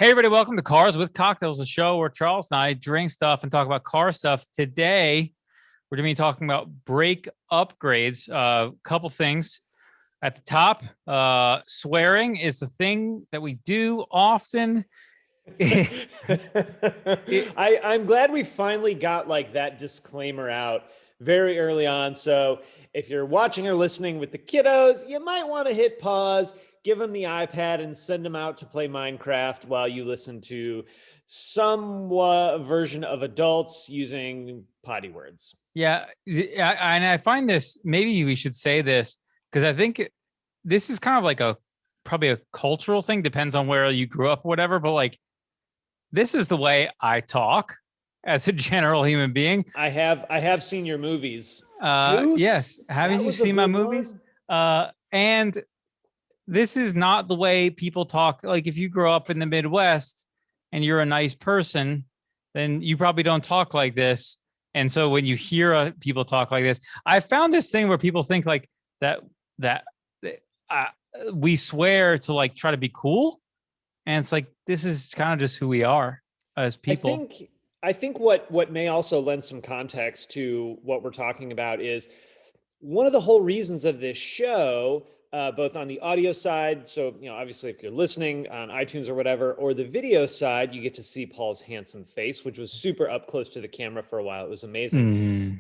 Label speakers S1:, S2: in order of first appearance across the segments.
S1: Hey, everybody, welcome to Cars with Cocktails, a show where Charles and I drink stuff and talk about car stuff. Today, we're going to be talking about brake upgrades. A couple things at the top. Swearing is the thing that we do often.
S2: I'm glad we finally got like that disclaimer out very early on. So if you're watching or listening with the kiddos, you might want to hit pause, give them the iPad and send them out to play Minecraft while you listen to some version of adults using potty words.
S1: Yeah. And I find this, maybe we should say this, because I think this is kind of like probably a cultural thing, depends on where you grew up or whatever, but like, this is the way I talk as a general human being.
S2: I have seen your movies.
S1: Yes. Haven't you seen my movies? And this is not the way people talk. Like if you grow up in the Midwest and you're a nice person, then you probably don't talk like this. And so when you hear people talk like this, I found this thing where people think like that we swear to like try to be cool. And it's like, this is kind of just who we are as people.
S2: I think what may also lend some context to what we're talking about is one of the whole reasons of this show, both on the audio side. So, obviously if you're listening on iTunes or whatever, or the video side, you get to see Paul's handsome face, which was super up close to the camera for a while. It was amazing.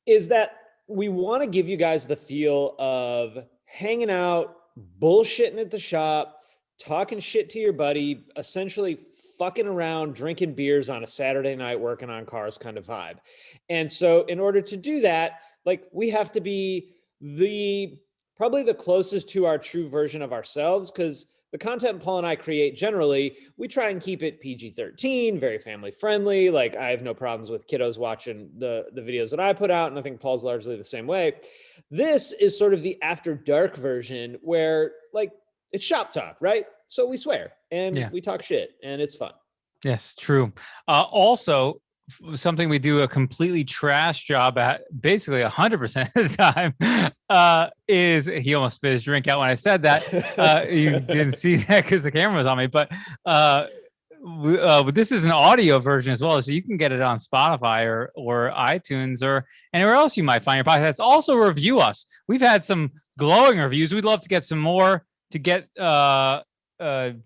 S2: Is that we want to give you guys the feel of hanging out, bullshitting at the shop, talking shit to your buddy, essentially fucking around, drinking beers on a Saturday night, working on cars kind of vibe. And so in order to do that, like we have to be probably the closest to our true version of ourselves, because the content Paul and I create generally, we try and keep it PG-13, very family friendly. Like I have no problems with kiddos watching the videos that I put out, and I think Paul's largely the same way. This is sort of the after dark version where like it's shop talk, right? So we swear and we talk shit and it's fun.
S1: Yes, true. Also, something we do a completely trash job at basically 100% of the time is he almost spit his drink out when I said that. You didn't see that because the camera was on me, but this is an audio version as well, so you can get it on Spotify or iTunes or anywhere else you might find your podcast. Also review us. We've had some glowing reviews. We'd love to get some more to get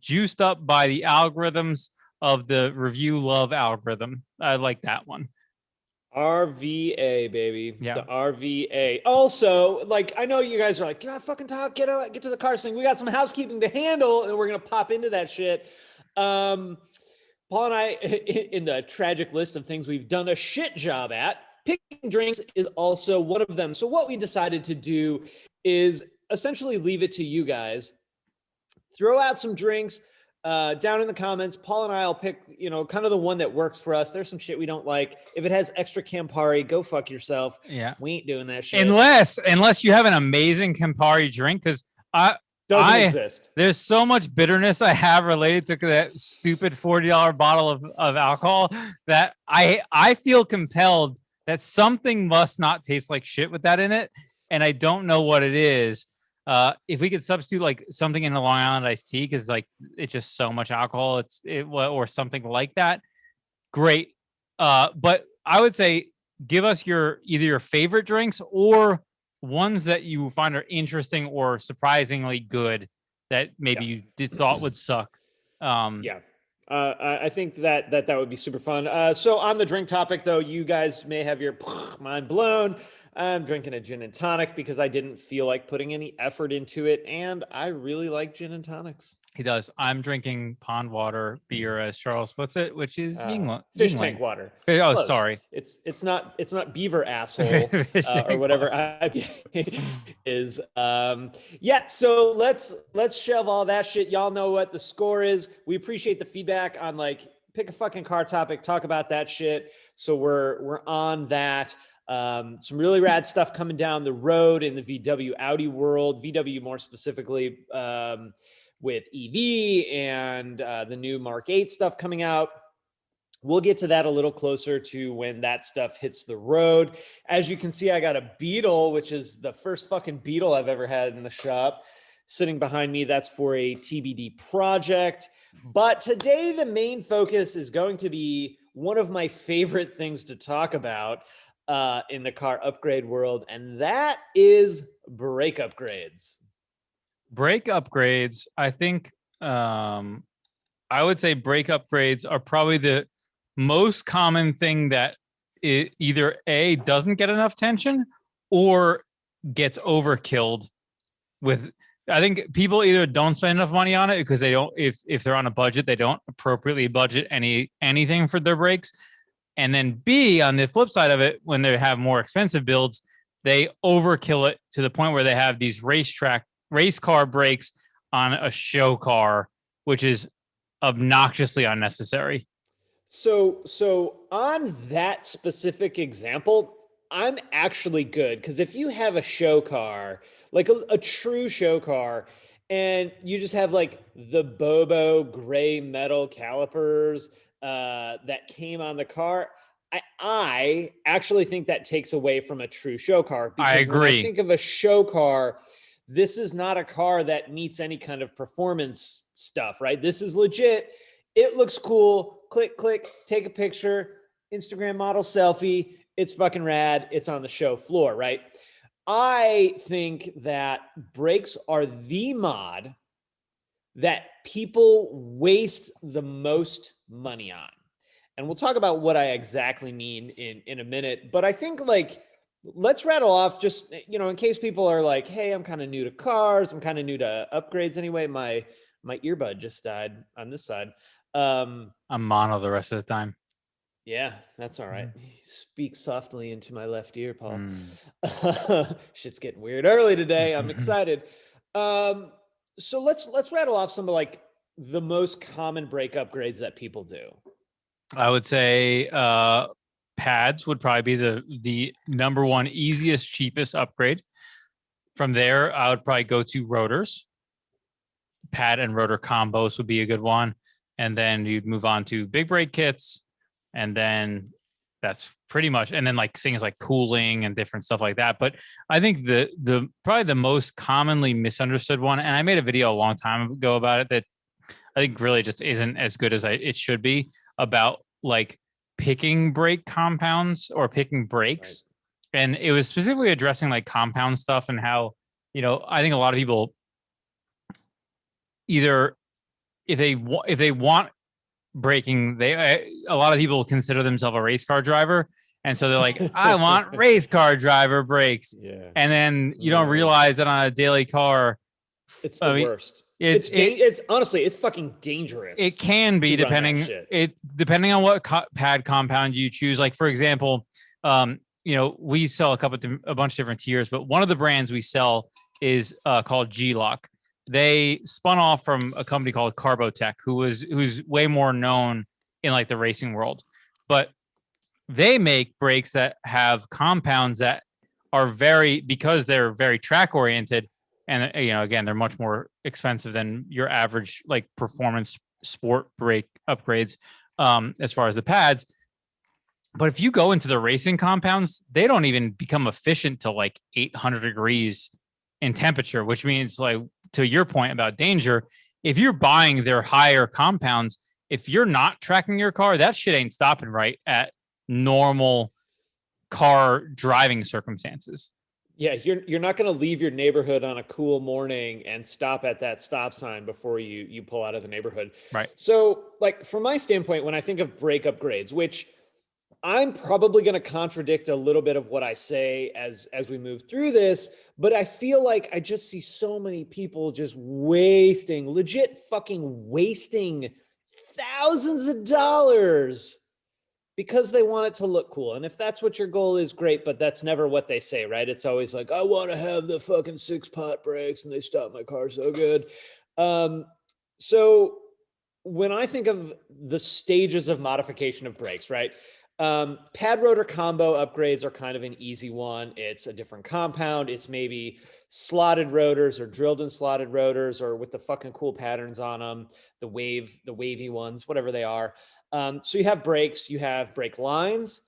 S1: juiced up by the algorithms of the review love algorithm. I like that one.
S2: RVA, baby.
S1: Yeah.
S2: The RVA. Also, like, I know you guys are like, can I fucking talk? Get to the car thing. We got some housekeeping to handle, and we're going to pop into that shit. Paul and I, in the tragic list of things we've done a shit job at, picking drinks is also one of them. So what we decided to do is essentially leave it to you guys. Throw out some drinks down in the comments. Paul and I will pick, kind of the one that works for us. There's some shit we don't like. If it has extra Campari, go fuck yourself.
S1: Yeah.
S2: We ain't doing that shit.
S1: Unless you have an amazing Campari drink, because
S2: doesn't exist.
S1: There's so much bitterness I have related to that stupid $40 bottle of alcohol that I feel compelled that something must not taste like shit with that in it. And I don't know what it is. If we could substitute like something in the Long Island iced tea, because like it's just so much alcohol, or something like that, great. But I would say give us either your favorite drinks or ones that you find are interesting or surprisingly good that maybe you thought would suck.
S2: I think that would be super fun. So on the drink topic, though, you guys may have your mind blown. I'm drinking a gin and tonic because I didn't feel like putting any effort into it, and I really like gin and tonics.
S1: He does. I'm drinking pond water beer as Charles puts it, which is
S2: fish tank water.
S1: Oh,
S2: Close.
S1: Sorry.
S2: It's not beaver asshole or whatever is. So let's shove all that shit. Y'all know what the score is. We appreciate the feedback on like pick a fucking car topic, talk about that shit. So we're on that. Some really rad stuff coming down the road in the VW Audi world, VW more specifically, with EV and the new Mark 8 stuff coming out. We'll get to that a little closer to when that stuff hits the road. As you can see, I got a Beetle, which is the first fucking Beetle I've ever had in the shop. sitting behind me. That's for a TBD project. But today, the main focus is going to be one of my favorite things to talk about in the car upgrade world, and that is brake upgrades.
S1: Brake upgrades, I think, I would say brake upgrades are probably the most common thing that it either A, doesn't get enough attention or gets overkilled with. I think people either don't spend enough money on it because they don't, if they're on a budget, they don't appropriately budget anything for their brakes. And then B, on the flip side of it, when they have more expensive builds, they overkill it to the point where they have these race car brakes on a show car, which is obnoxiously unnecessary.
S2: So on that specific example, I'm actually good because if you have a show car, like a true show car, and you just have like the Bobo gray metal calipers that came on the car, I actually think that takes away from a true show car. Because
S1: I agree.
S2: When I think of a show car, this is not a car that meets any kind of performance stuff, right? This is legit. It looks cool. Click, click, take a picture, Instagram model selfie. It's fucking rad. It's on the show floor, right? I think that brakes are the mod that people waste the most money on. And we'll talk about what I exactly mean in a minute. But I think like, let's rattle off just, in case people are like, hey, I'm kind of new to cars. I'm kind of new to upgrades anyway. My earbud just died on this side.
S1: I'm mono the rest of the time.
S2: Yeah, that's all right. Speak softly into my left ear, Paul. Shit's getting weird early today. I'm excited. So let's rattle off some of like the most common brake upgrades that people do.
S1: I would say pads would probably be the number one easiest, cheapest upgrade. From there, I would probably go to rotors. Pad and rotor combos would be a good one. And then you'd move on to big brake kits. And then that's pretty much, and then like things like cooling and different stuff like that. But I think the probably the most commonly misunderstood one, and I made a video a long time ago about it that I think really just isn't as good as it should be, about like picking brake compounds or picking brakes. Right. And it was specifically addressing like compound stuff and how, I think a lot of people either if they want braking, a lot of people consider themselves a race car driver, and so they're like, I want race car driver brakes. Yeah. And then you don't realize that on a daily car,
S2: it's the worst. It's honestly, it's fucking dangerous.
S1: It can be depending on what pad compound you choose. Like for example, we sell a bunch of different tiers, but one of the brands we sell is called G-Lock. They spun off from a company called Carbotech, who's way more known in like the racing world, but they make brakes that have compounds that are because they're very track oriented. And, again, they're much more expensive than your average like performance sport brake upgrades as far as the pads. But if you go into the racing compounds, they don't even become efficient till like 800 degrees in temperature, which means, like, to your point about danger, if you're buying their higher compounds, if you're not tracking your car, that shit ain't stopping right at normal car driving circumstances.
S2: Yeah, you're not going to leave your neighborhood on a cool morning and stop at that stop sign before you pull out of the neighborhood.
S1: Right.
S2: So, like, from my standpoint, when I think of brake upgrades, which I'm probably going to contradict a little bit of what I say as we move through this, but I feel like I just see so many people just legit fucking wasting thousands of dollars because they want it to look cool. And if that's what your goal is, great, but that's never what they say, right? It's always like, I want to have the fucking 6-pot brakes and they stop my car so good. So when I think of the stages of modification of brakes, right? Pad rotor combo upgrades are kind of an easy one. It's a different compound. It's maybe slotted rotors or drilled in slotted rotors or with the fucking cool patterns on them, the wavy ones, whatever they are. So you have brakes, you have brake lines,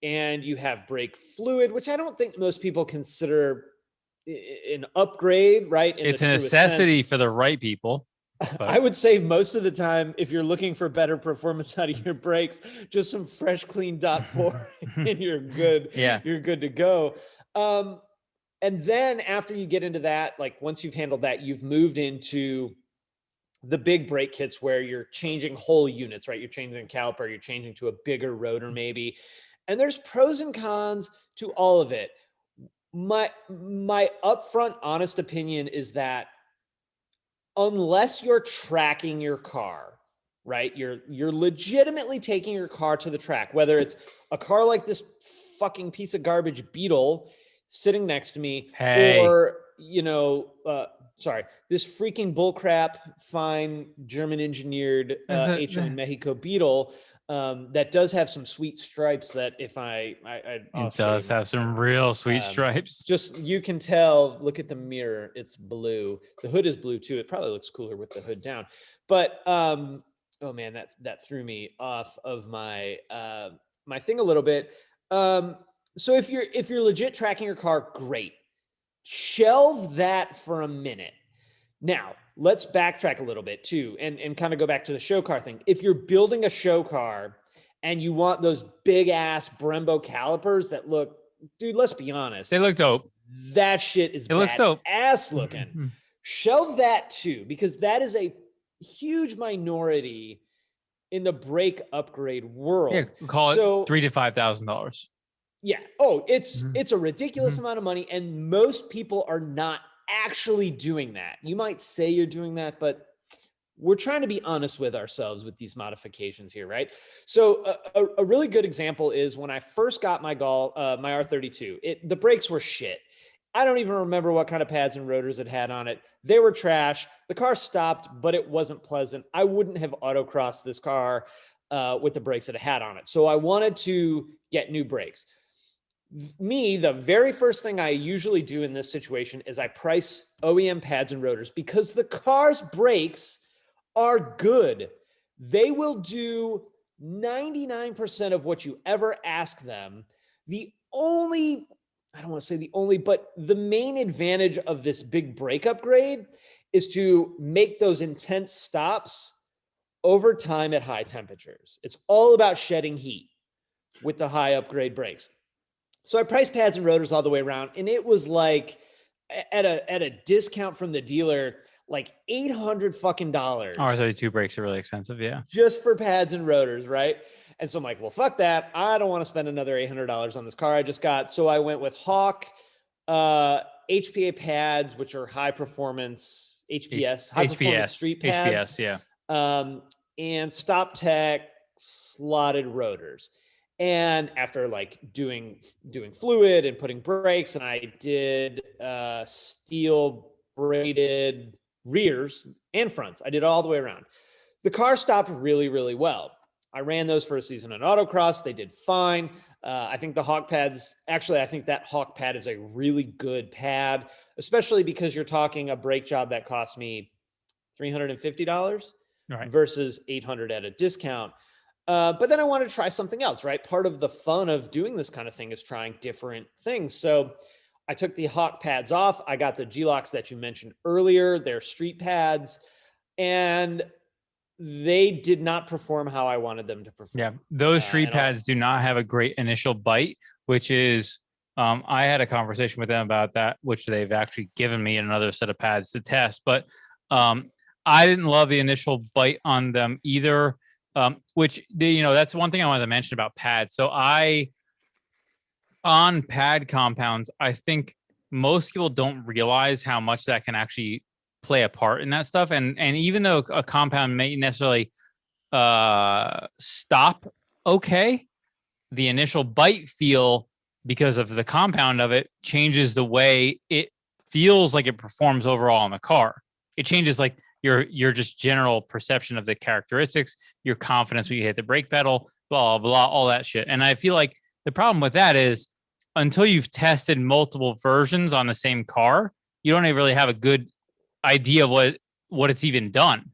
S2: and you have brake fluid, which I don't think most people consider an upgrade, right?
S1: It's a necessity for the right people.
S2: But I would say most of the time, if you're looking for better performance out of your brakes, just some fresh, clean .4 and you're good.
S1: Yeah.
S2: You're good to go. And then after you get into that, like once you've handled that, you've moved into the big brake kits where you're changing whole units, right? You're changing caliper, you're changing to a bigger rotor maybe. And there's pros and cons to all of it. My upfront honest opinion is that unless you're tracking your car, right? You're legitimately taking your car to the track, whether it's a car like this fucking piece of garbage Beetle sitting next to me, or, this freaking bullcrap, fine German engineered HM Mexico Beetle that does have some sweet stripes that if it does
S1: have some real sweet stripes.
S2: Just, you can tell, look at the mirror, it's blue. The hood is blue too. It probably looks cooler with the hood down. But, oh man, that threw me off of my, my thing a little bit. So if you're legit tracking your car, great. Shelve that for a minute. Now, let's backtrack a little bit too, and kind of go back to the show car thing. If you're building a show car and you want those big ass Brembo calipers that look, dude, let's be honest.
S1: They look dope.
S2: That shit is
S1: looks dope.
S2: Ass looking. Shelve that too, because that is a huge minority in the brake upgrade world.
S1: Yeah, call it $3,000 to $5,000.
S2: Yeah. Oh, it's a ridiculous amount of money, and most people are not actually doing that. You might say you're doing that, but we're trying to be honest with ourselves with these modifications here, right? So a really good example is when I first got my my R32, the brakes were shit. I don't even remember what kind of pads and rotors it had on it. They were trash. The car stopped, but it wasn't pleasant. I wouldn't have autocrossed this car with the brakes that it had on it. So I wanted to get new brakes. The very first thing I usually do in this situation is I price OEM pads and rotors because the car's brakes are good. They will do 99% of what you ever ask them. I don't want to say the only, but the main advantage of this big brake upgrade is to make those intense stops over time at high temperatures. It's all about shedding heat with the high upgrade brakes. So I priced pads and rotors all the way around, and it was like at a discount from the dealer, like $800 fucking dollars.
S1: R32 brakes are really expensive, yeah.
S2: Just for pads and rotors, right? And so I'm like, well, fuck that. I don't want to spend another $800 on this car I just got. So I went with Hawk HPA pads, which are high performance HPS, high performance street pads.
S1: HPS, yeah.
S2: And Stop Tech slotted rotors. And after like doing fluid and putting brakes, and I did steel braided rears and fronts. I did it all the way around. The car stopped really, really well. I ran those for a season on autocross. They did fine. I think the Hawk pads, actually, I think that Hawk pad is a really good pad, especially because you're talking a brake job that cost me $350 versus $800 at a discount. But then I wanted to try something else, right? Part of the fun of doing this kind of thing is trying different things. So I took the Hawk pads off. I got the G-Locks that you mentioned earlier. They're street pads, and they did not perform how I wanted them to perform.
S1: Yeah, those street pads do not have a great initial bite, which is, I had a conversation with them about that, which they've actually given me another set of pads to test. But I didn't love the initial bite on them either. Which that's one thing I wanted to mention about pads. So on pad compounds, I think most people don't realize how much that can actually play a part in that stuff. And even though a compound may necessarily stop okay, the initial bite feel, because of the compound of it, changes the way it feels like it performs overall in the car. It changes like your just general perception of the characteristics, your confidence when you hit the brake pedal, blah, blah, all that shit. And I feel like the problem with that is until you've tested multiple versions on the same car, you don't even really have a good idea of what it's even done.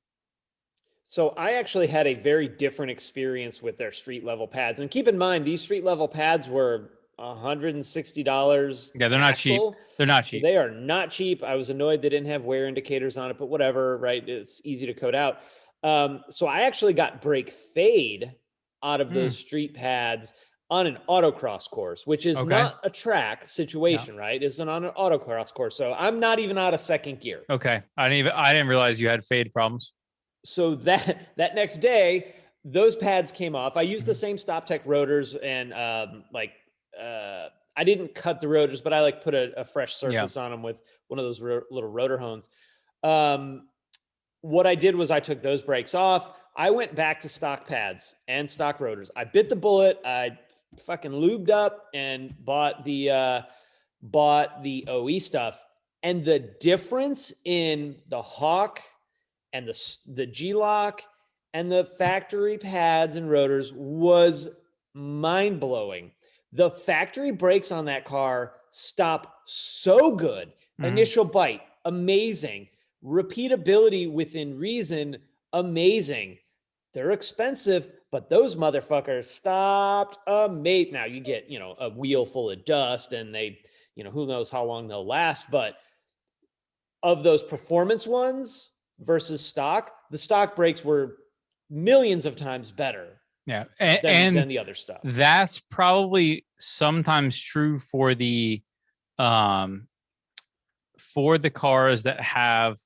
S2: So I actually had a very different experience with their street level pads. And keep in mind, these street level pads were $160.
S1: Yeah, they're not cheap. They're not cheap.
S2: They are not cheap. I was annoyed they didn't have wear indicators on it, but whatever, right? It's easy to code out. So I actually got brake fade out of those street pads on an autocross course, which is not a track situation, right? It's on an autocross course. So I'm not even out of second gear.
S1: Okay. I didn't realize you had fade problems.
S2: So that next day, those pads came off. I used the same Stop Tech rotors and I didn't cut the rotors, but I like put a fresh surface on them with one of those little rotor hones. What I did was I took those brakes off. I went back to stock pads and stock rotors. I bit the bullet. I fucking lubed up and bought the OE stuff. And the difference in the Hawk and the G-Lock and the factory pads and rotors was mind-blowing. The factory brakes on that car stop so good. Initial bite, amazing. Repeatability within reason, amazing. They're expensive, but those motherfuckers stopped amazing. Now you get, a wheel full of dust and they, who knows how long they'll last, but of those performance ones versus stock, the stock brakes were millions of times better.
S1: Yeah.
S2: Than the other stuff.
S1: That's probably sometimes true for the cars that have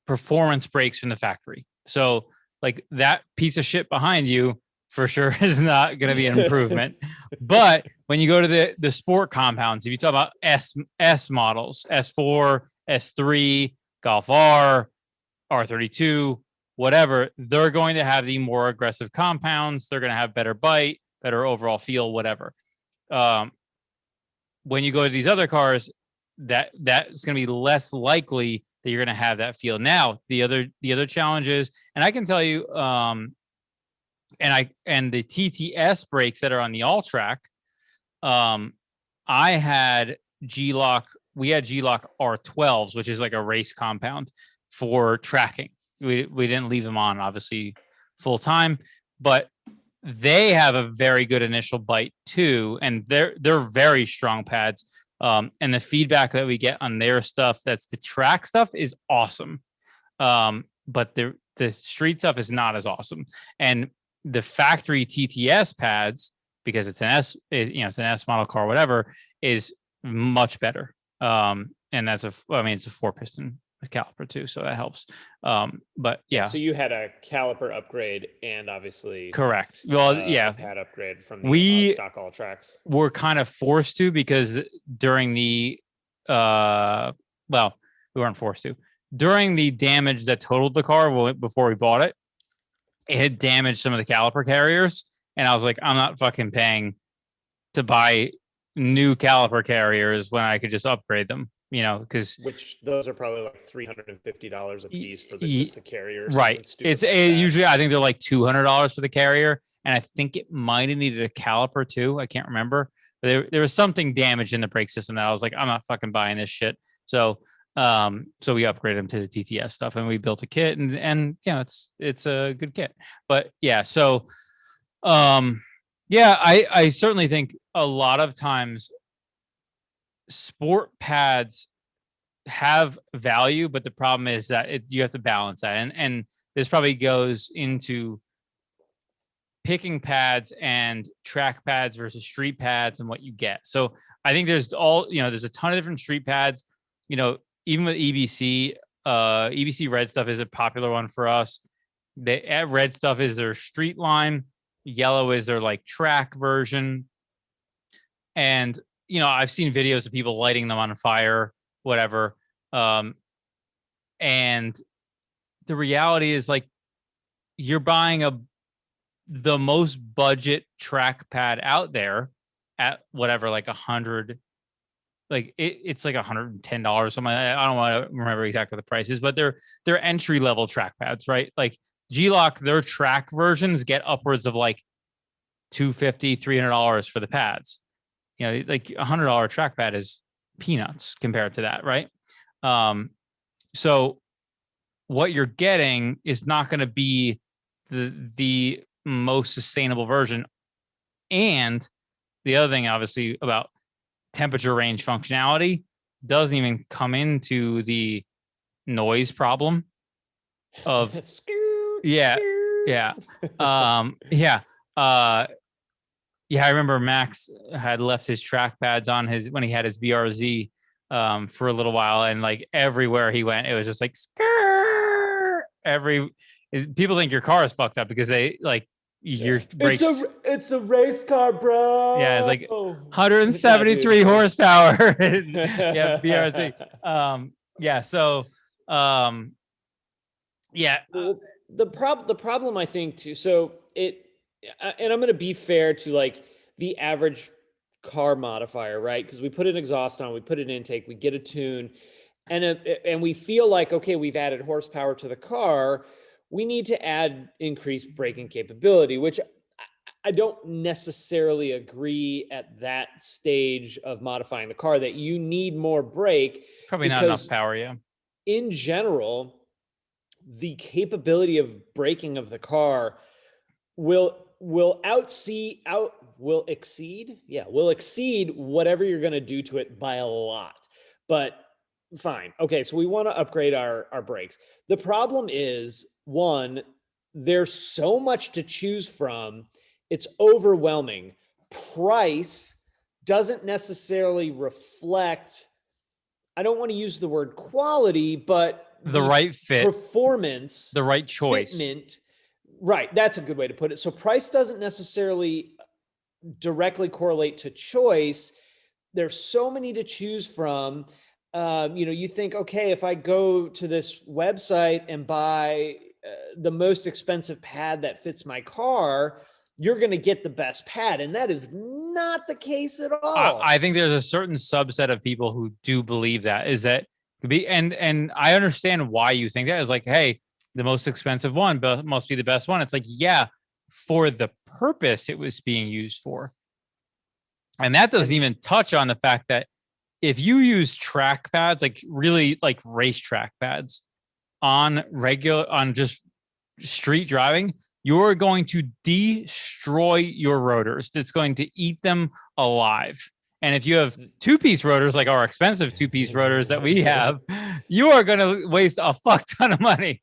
S1: performance brakes from the factory. So like that piece of shit behind you for sure is not going to be an improvement. But when you go to the sport compounds, if you talk about S models, S4, S3, Golf R, R32, whatever, they're going to have the more aggressive compounds. They're going to have better bite, better overall feel, whatever. When you go to these other cars, that's going to be less likely that you're going to have that feel. Now, the other challenge is, and I can tell you, and the TTS brakes that are on the all track, I had G-Lock. We had G-Lock R12s, which is like a race compound for tracking. We didn't leave them on, obviously, full time, but they have a very good initial bite too, and they're very strong pads. And the feedback that we get on their stuff, that's the track stuff, is awesome. But the street stuff is not as awesome. And the factory TTS pads, because it's an S model car, whatever, is much better. And it's a 4-piston caliper too, so that helps. But yeah.
S2: So you had a caliper upgrade and obviously
S1: correct. Well,
S2: pad upgrade from the stock all tracks.
S1: We're kind of forced to, because during the we weren't forced to. During the damage that totaled the car before we bought it, it had damaged some of the caliper carriers, and I was like, I'm not fucking paying to buy new caliper carriers when I could just upgrade them. Because
S2: those are probably like $350 a piece for just the carriers,
S1: right? It's usually, I think they're like $200 for the carrier, and I think it might have needed a caliper too. I can't remember, but there was something damaged in the brake system that I was like, I'm not fucking buying this shit. So we upgraded them to the TTS stuff, and we built a kit, and it's a good kit. But yeah, so I certainly think a lot of times sport pads have value, but the problem is that you have to balance that, and this probably goes into picking pads and track pads versus street pads and what you get. So I think there's a ton of different street pads. Even with EBC, EBC red stuff is a popular one for us. The red stuff is their street line, yellow is their like track version, and I've seen videos of people lighting them on fire, whatever. And the reality is, like, you're buying the most budget track pad out there at whatever, like $100, like it's like $110 something. I don't want to remember exactly what the price is, but they're entry level track pads, right? Like G-Lock, their track versions get upwards of like $250, $300 for the pads. Like $100 track pad is peanuts compared to that, right? So what you're getting is not going to be the most sustainable version. And the other thing, obviously, about temperature range functionality doesn't even come into the noise problem of yeah. I remember Max had left his track pads on his when he had his BRZ for a little while, and like everywhere he went, it was just like people think your car is fucked up because they like your brakes.
S2: It's a race car, bro.
S1: Yeah, it's like 173 horsepower. Yeah, BRZ.
S2: The problem I think too. So and I'm going to be fair to like the average car modifier, right? Because we put an exhaust on, we put an intake, we get a tune, and we feel like, okay, we've added horsepower to the car. We need to add increased braking capability, which I don't necessarily agree at that stage of modifying the car that you need more brake.
S1: Probably not enough power, yeah.
S2: In general, the capability of braking of the car will exceed whatever you're going to do to it by a lot. But fine. Okay, so we want to upgrade our brakes. The problem is, one, there's so much to choose from. It's overwhelming. Price doesn't necessarily reflect, I don't want to use the word quality, but
S1: the right fit,
S2: performance,
S1: the right choice.
S2: Fitment. Right. That's a good way to put it. So price doesn't necessarily directly correlate to choice. There's so many to choose from. You think, okay, if I go to this website and buy the most expensive pad that fits my car, you're going to get the best pad. And that is not the case at all.
S1: I think there's a certain subset of people who do believe that and I understand why you think that. Is like, hey, the most expensive one but must be the best one. It's like, yeah, for the purpose it was being used for. And that doesn't even touch on the fact that if you use track pads, like really like race track pads on just street driving, you're going to destroy your rotors. It's going to eat them alive. And if you have two-piece rotors, like our expensive two-piece rotors that we have, you are going to waste a fuck ton of money.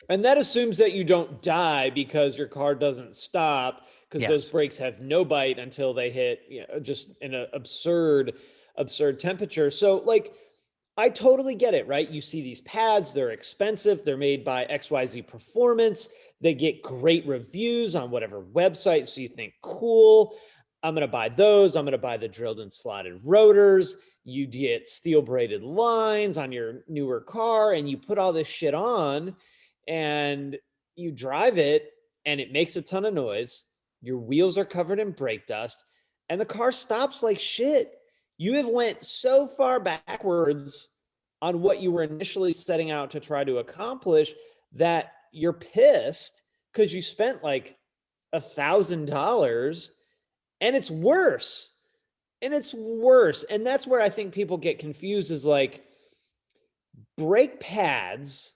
S2: And that assumes that you don't die because your car doesn't stop, because those brakes have no bite until they hit just an absurd temperature. So like, I totally get it, right? You see these pads, they're expensive. They're made by XYZ Performance. They get great reviews on whatever website. So you think, cool, I'm going to buy those. I'm going to buy the drilled and slotted rotors. You get steel braided lines on your newer car, and you put all this shit on and you drive it, and it makes a ton of noise. Your wheels are covered in brake dust, and the car stops like shit. You have went so far backwards on what you were initially setting out to try to accomplish that you're pissed because you spent like $1,000, and it's worse. And that's where I think people get confused, is like, brake pads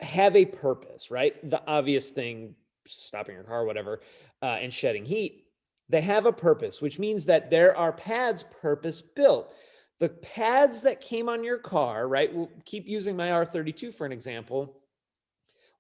S2: have a purpose, right? The obvious thing, stopping your car, whatever, and shedding heat. They have a purpose, which means that there are pads purpose built. The pads that came on your car, right? We'll keep using my R32 for an example.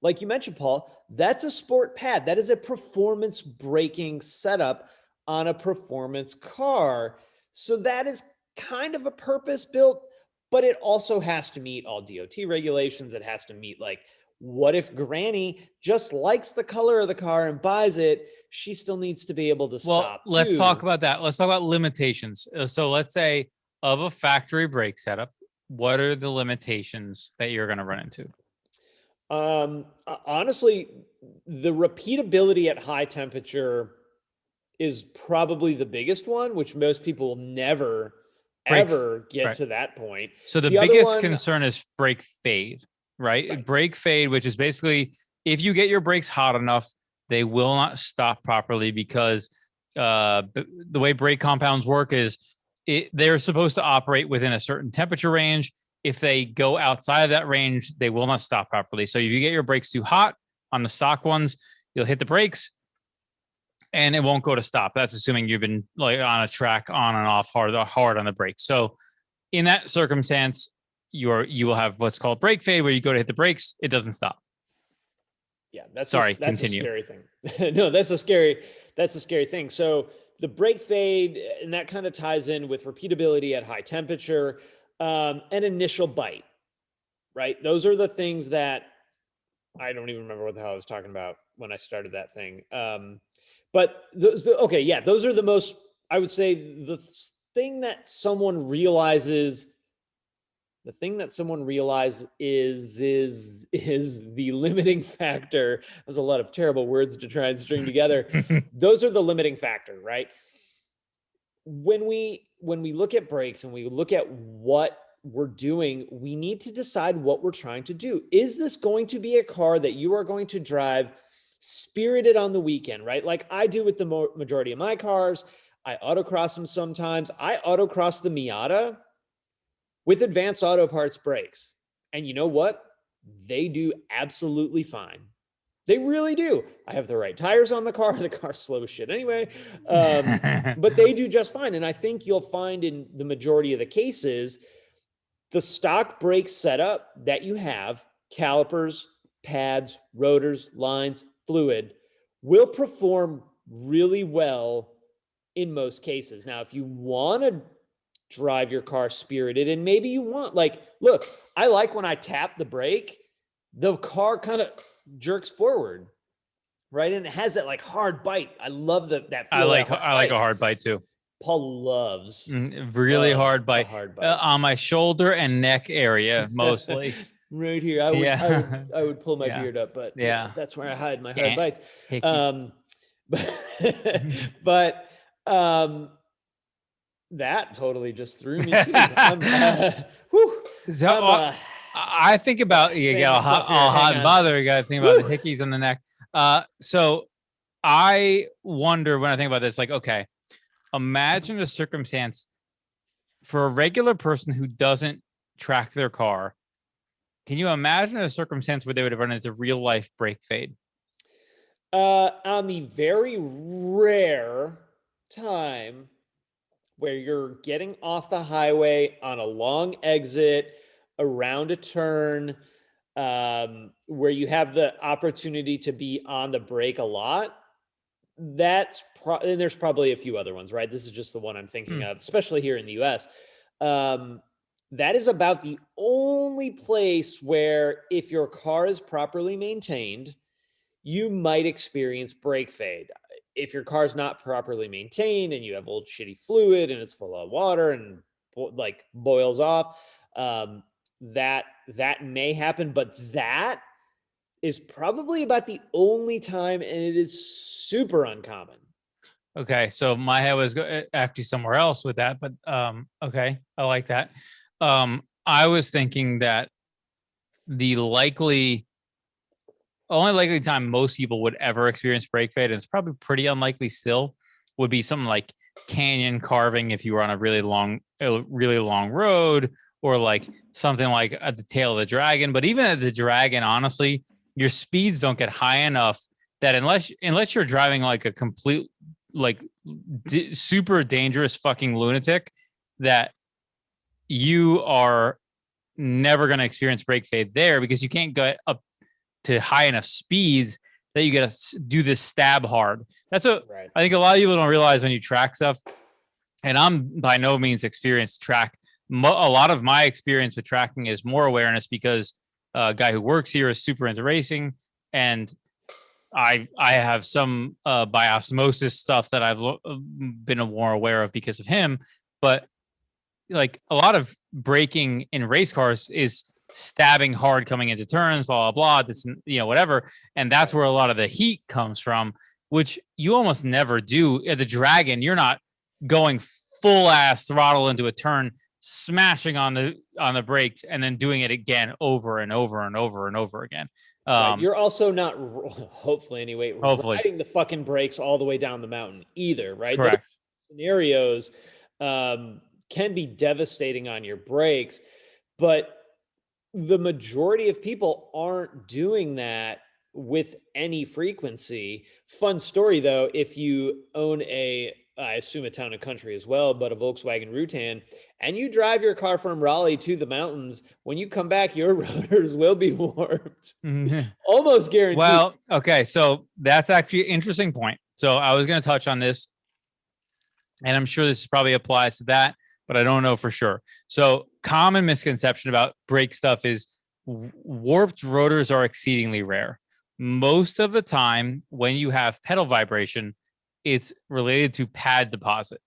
S2: Like you mentioned, Paul, that's a sport pad. That is a performance braking setup on a performance car. So that is kind of a purpose built, but it also has to meet all DOT regulations. It has to meet, like, what if Granny just likes the color of the car and buys it? She still needs to be able to stop.
S1: Well, let's talk about that. Let's talk about limitations. So let's say of a factory brake setup, what are the limitations that you're going to run into?
S2: Honestly, the repeatability at high temperature is probably the biggest one, which most people will never, ever get to that point.
S1: So the biggest concern is brake fade, right? Brake fade, which is basically if you get your brakes hot enough, they will not stop properly, because the way brake compounds work is they're supposed to operate within a certain temperature range. If they go outside of that range, they will not stop properly. So if you get your brakes too hot on the stock ones, you'll hit the brakes. and it won't go to stop. That's assuming you've been like on a track on and off hard on the brakes. So in that circumstance, you will have what's called brake fade, where you go to hit the brakes, it doesn't stop.
S2: Yeah, that's
S1: Continue.
S2: a scary thing. No, that's a scary thing. So the brake fade, and that kind of ties in with repeatability at high temperature, and initial bite, right? Those are the things that I don't even remember what the hell I was talking about when I started that thing. But okay, yeah, those are the most, I would say, the thing that someone realizes is the limiting factor. There's a lot of terrible words to try and string together. Those are the limiting factor, right? When we look at brakes and we look at what we're doing, we need to decide what we're trying to do. Is this going to be a car that you are going to drive spirited on the weekend, right? Like I do with the majority of my cars. I autocross them sometimes. I autocross the Miata with Advanced Auto Parts brakes. And you know what? They do absolutely fine. They really do. I have the right tires on the car. The car's slow as shit anyway. But they do just fine. And I think you'll find in the majority of the cases, the stock brake setup that you have, calipers, pads, rotors, lines, fluid, will perform really well in most cases. Now, if you want to drive your car spirited, and maybe you want, like, look, I like when I tap the brake, the car kind of jerks forward, right? And it has that like hard bite. I love that feel.
S1: I like a hard bite too.
S2: Paul loves
S1: hard bite, on my shoulder and neck area mostly.
S2: Right here. I would pull my beard up, but that's where I hide my hard bites. But that totally just threw me too.
S1: I think about all hot and bothered. You got to think about the hickeys on the neck. So I wonder when I think about this, like, okay, imagine a circumstance for a regular person who doesn't track their car. Can you imagine a circumstance where they would have run into real life brake fade?
S2: On the very rare time where you're getting off the highway on a long exit around a turn, where you have the opportunity to be on the brake a lot, and there's probably a few other ones, right? This is just the one I'm thinking of, especially here in the US. That is about the only place where, if your car is properly maintained, you might experience brake fade. If your car's not properly maintained and you have old shitty fluid and it's full of water and like boils off, that may happen, but that is probably about the only time, and it is super uncommon.
S1: Okay, so my head was actually somewhere else with that, but okay, I like that. I was thinking that the only likely time most people would ever experience brake fade, and it's probably pretty unlikely still, would be something like canyon carving if you were on a really long road, or like something like at the tail of the Dragon. But even at the Dragon, honestly, your speeds don't get high enough that unless you're driving like a complete, like super dangerous fucking lunatic, that you are never going to experience brake fade there, because you can't get up to high enough speeds that you get to do this stab hard. That's right. I think a lot of people don't realize when you track stuff, and I'm by no means experienced to track. A lot of my experience with tracking is more awareness, because a guy who works here is super into racing, and I have some by osmosis stuff that I've been more aware of because of him. But like a lot of braking in race cars is stabbing hard coming into turns, blah, blah, blah, this, whatever. And that's where a lot of the heat comes from, which you almost never do. At the Dragon, you're not going full ass throttle into a turn, smashing on the brakes, and then doing it again over and over and over and over again.
S2: Right. You're also not, hopefully anyway, riding the fucking brakes all the way down the mountain either, right?
S1: Correct.
S2: Those scenarios can be devastating on your brakes, but the majority of people aren't doing that with any frequency. Fun story though, if you own I assume a town and country as well, but a Volkswagen Rutan, and you drive your car from Raleigh to the mountains, when you come back, your rotors will be warped. Almost guaranteed.
S1: Well, okay, so that's actually an interesting point. So I was going to touch on this, and I'm sure this probably applies to that, but I don't know for sure. So common misconception about brake stuff is warped rotors are exceedingly rare. Most of the time when you have pedal vibration, it's related to pad deposit.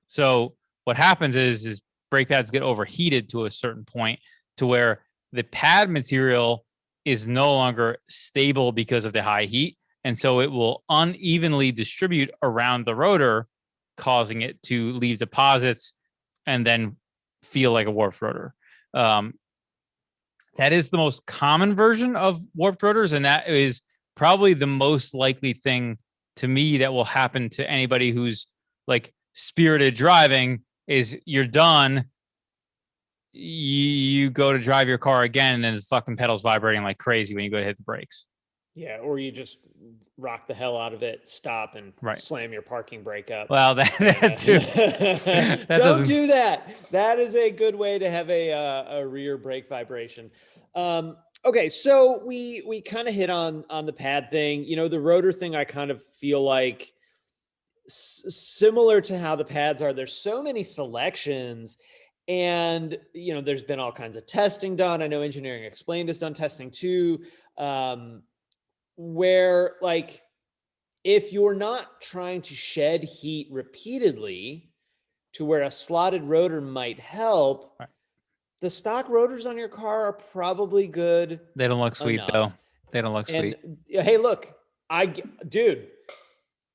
S1: So what happens is brake pads get overheated to a certain point to where the pad material is no longer stable because of the high heat. And so it will unevenly distribute around the rotor, causing it to leave deposits and then feel like a warped rotor. That is the most common version of warped rotors. And that is probably the most likely thing to me that will happen to anybody who's like spirited driving is you're done. You go to drive your car again and then the fucking pedal's vibrating like crazy when you go to hit the brakes.
S2: Yeah, or you just rock the hell out of it, stop, and slam your parking brake up.
S1: Well, that too.
S2: Don't do that. That is a good way to have a rear brake vibration. Okay, so we kind of hit on the pad thing. You know, the rotor thing, I kind of feel like similar to how the pads are. There's so many selections. And, you know, there's been all kinds of testing done. I know Engineering Explained has done testing too, where like, if you're not trying to shed heat repeatedly to where a slotted rotor might help, the stock rotors on your car are probably good.
S1: They don't look sweet though. They don't look sweet.
S2: Hey, look, dude,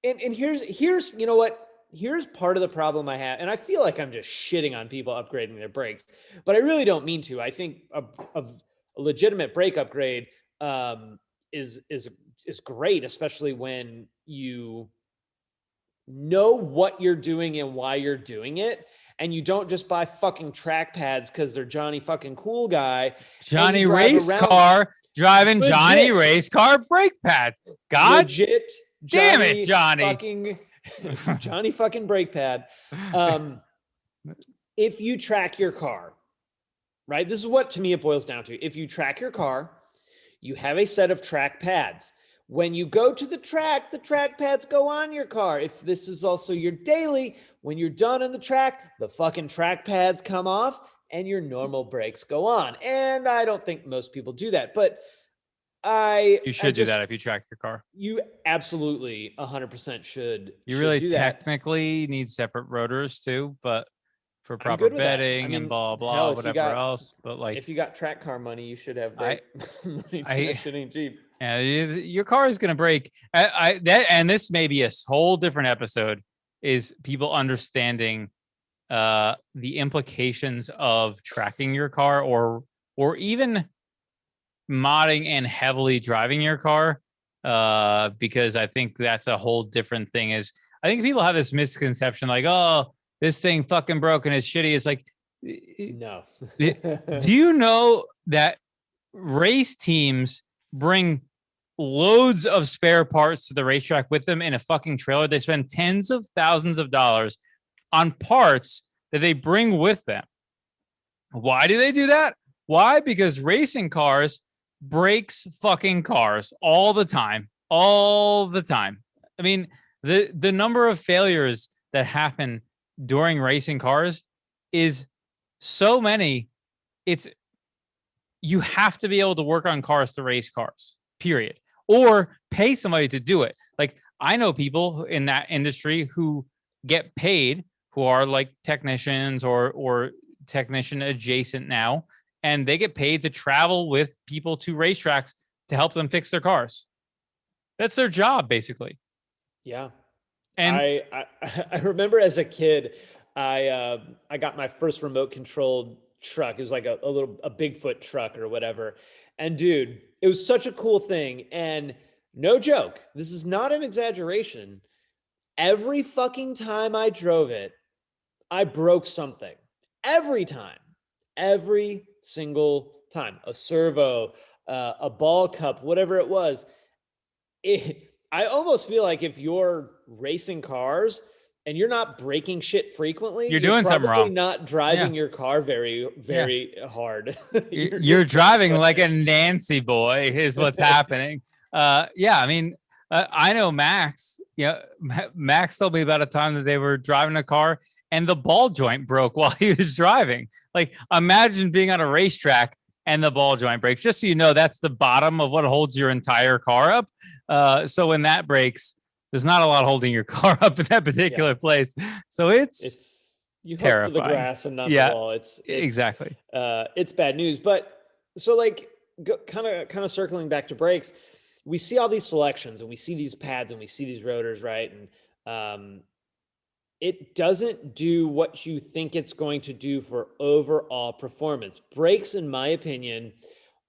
S2: and here's, you know what? Here's part of the problem I have, and I feel like I'm just shitting on people upgrading their brakes, but I really don't mean to. I think a legitimate brake upgrade is great, especially when you know what you're doing and why you're doing it, and you don't just buy fucking track pads because they're Johnny fucking cool guy.
S1: Johnny race car driving Johnny race car brake pads. God
S2: legit,
S1: damn it, Johnny.
S2: Fucking Johnny fucking brake pad. If you track your car, right? This is what to me it boils down to. If you track your car, you have a set of track pads. When you go to the track pads go on your car. If this is also your daily, when you're done on the track, the fucking track pads come off and your normal brakes go on. And I don't think most people do that, but you
S1: should do that if you track your car.
S2: You absolutely 100% should.
S1: You really technically need separate rotors too, but for proper bedding and blah blah whatever else. But like,
S2: if you got track car money, you should have money. That shit ain't cheap.
S1: Yeah, your car is gonna break. And this may be a whole different episode. Is people understanding the implications of tracking your car or even modding and heavily driving your car, because I think that's a whole different thing. Is I think people have this misconception like, oh, this thing fucking broke and it's shitty. It's like,
S2: no.
S1: Do you know that race teams bring loads of spare parts to the racetrack with them in a fucking trailer? They spend tens of thousands of dollars on parts that they bring with them. Why do they do that? Why? Because racing cars breaks fucking cars all the time. I mean, the number of failures that happen during racing cars is so many. You have to be able to work on cars to race cars, period, or pay somebody to do it. Like, I know people in that industry who get paid, who are like technicians or technician adjacent now, and they get paid to travel with people to racetracks to help them fix their cars. That's their job, basically.
S2: Yeah.
S1: And
S2: I remember as a kid, I got my first remote controlled truck. It was like a Bigfoot truck or whatever. And dude, it was such a cool thing. And no joke, this is not an exaggeration. Every fucking time I drove it, I broke something. Every time. Every single time. A servo, a ball cup, whatever it was. I almost feel like if you're racing cars and you're not breaking shit frequently,
S1: You're doing something
S2: probably
S1: wrong.
S2: not driving your car very,
S1: Yeah.
S2: very hard.
S1: You're driving like a Nancy boy is what's happening. Yeah, I mean, I know Max. Max told me about a time that they were driving a car and the ball joint broke while he was driving. Like, imagine being on a racetrack and the ball joint breaks. Just so you know, that's the bottom of what holds your entire car up. So when that breaks, there's not a lot holding your car up in that particular place. So it's
S2: you
S1: terrifying.
S2: Hope for the grass and not the wall. It's
S1: exactly.
S2: It's bad news. But so like kind of circling back to brakes, we see all these selections and we see these pads and we see these rotors, right? And it doesn't do what you think it's going to do for overall performance. Brakes, in my opinion,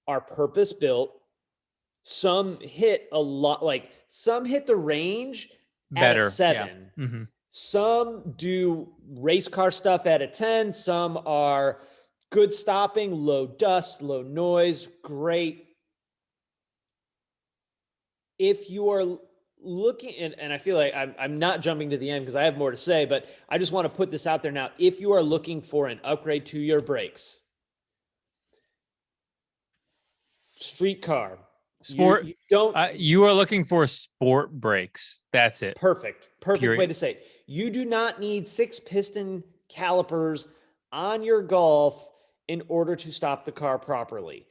S2: are purpose built. Some hit a lot, like some hit the range better at a 7.
S1: Yeah. Mm-hmm.
S2: Some do race car stuff at a 10. Some are good stopping, low dust, low noise, great. If you are looking, and I feel like I'm not jumping to the end because I have more to say, but I just want to put this out there now. If you are looking for an upgrade to your brakes, street car,
S1: sport, you are looking for sport brakes. That's it.
S2: Perfect way to say it. You do not need 6-piston calipers on your Golf in order to stop the car properly.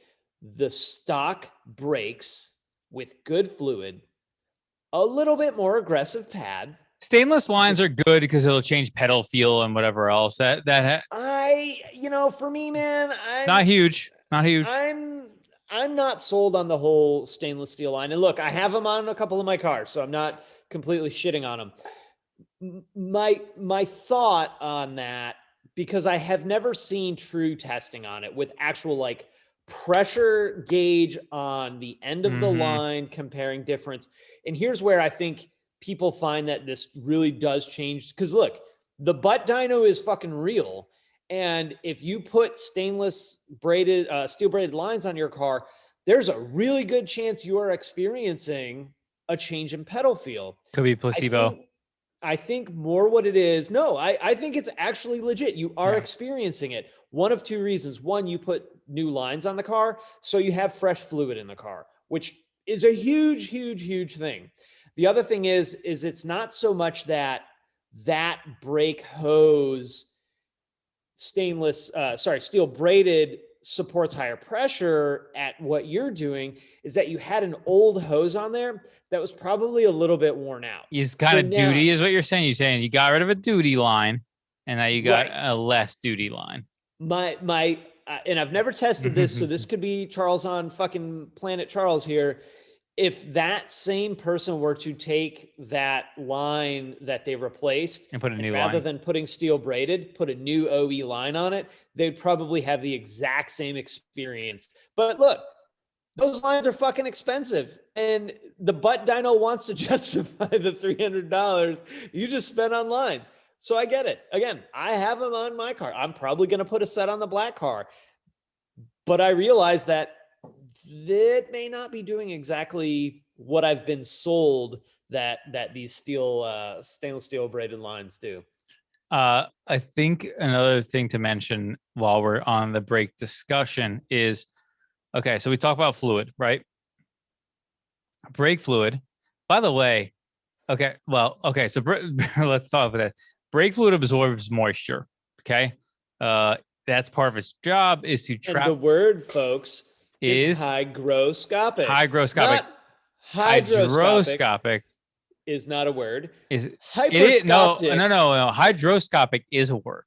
S2: The stock brakes with good fluid, a little bit more aggressive pad.
S1: Stainless lines are good because it'll change pedal feel and whatever else. For me, man, not huge.
S2: I'm not sold on the whole stainless steel line. And look, I have them on a couple of my cars, so I'm not completely shitting on them. My thought on that, because I have never seen true testing on it with actual like pressure gauge on the end of the line comparing difference. And here's where I think people find that this really does change. Because look, the butt dyno is fucking real. And if you put stainless braided, steel braided lines on your car, there's a really good chance you are experiencing a change in pedal feel.
S1: Could be placebo.
S2: I think more what it is. No, I think it's actually legit. You are experiencing it. One of two reasons. One, you put new lines on the car, so you have fresh fluid in the car, which is a huge, huge, huge thing. The other thing is it's not so much that brake hose steel braided supports higher pressure at what you're doing, is that you had an old hose on there that was probably a little bit worn out.
S1: He's kind of duty is what you're saying. You're saying you got rid of a duty line and now you got a less duty line.
S2: And I've never tested this, so this could be Charles on fucking Planet Charles here. If that same person were to take that line that they replaced
S1: and put a new
S2: rather
S1: line,
S2: than putting steel braided, put a new OE line on it, they'd probably have the exact same experience. But look, those lines are fucking expensive, and the butt dyno wants to justify the $300 you just spent on lines. So I get it. Again, I have them on my car. I'm probably going to put a set on the black car, but I realize that it may not be doing exactly what I've been sold that these stainless steel braided lines do.
S1: I think another thing to mention while we're on the brake discussion is, okay, so we talk about fluid, right? Brake fluid. By the way, so let's talk about that. Brake fluid absorbs moisture, okay? That's part of its job is to trap.
S2: And the word, folks, is hygroscopic.
S1: Hygroscopic.
S2: Hydroscopic is not a word.
S1: Is
S2: hyperscoptic?
S1: No. Hydroscopic is a word.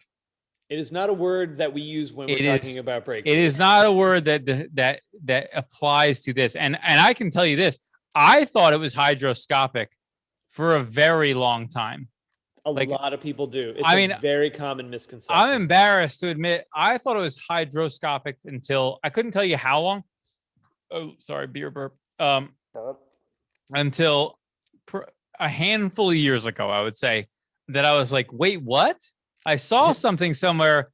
S2: It is not a word that we use when we're talking about brakes.
S1: It is not a word that applies to this. And I can tell you this. I thought it was hydroscopic for a very long time.
S2: A lot of people do. It's a very common misconception.
S1: I'm embarrassed to admit I thought it was hydroscopic until I couldn't tell you how long. Oh, sorry, beer burp. Until a handful of years ago, I would say that I was like, wait, what? I saw something somewhere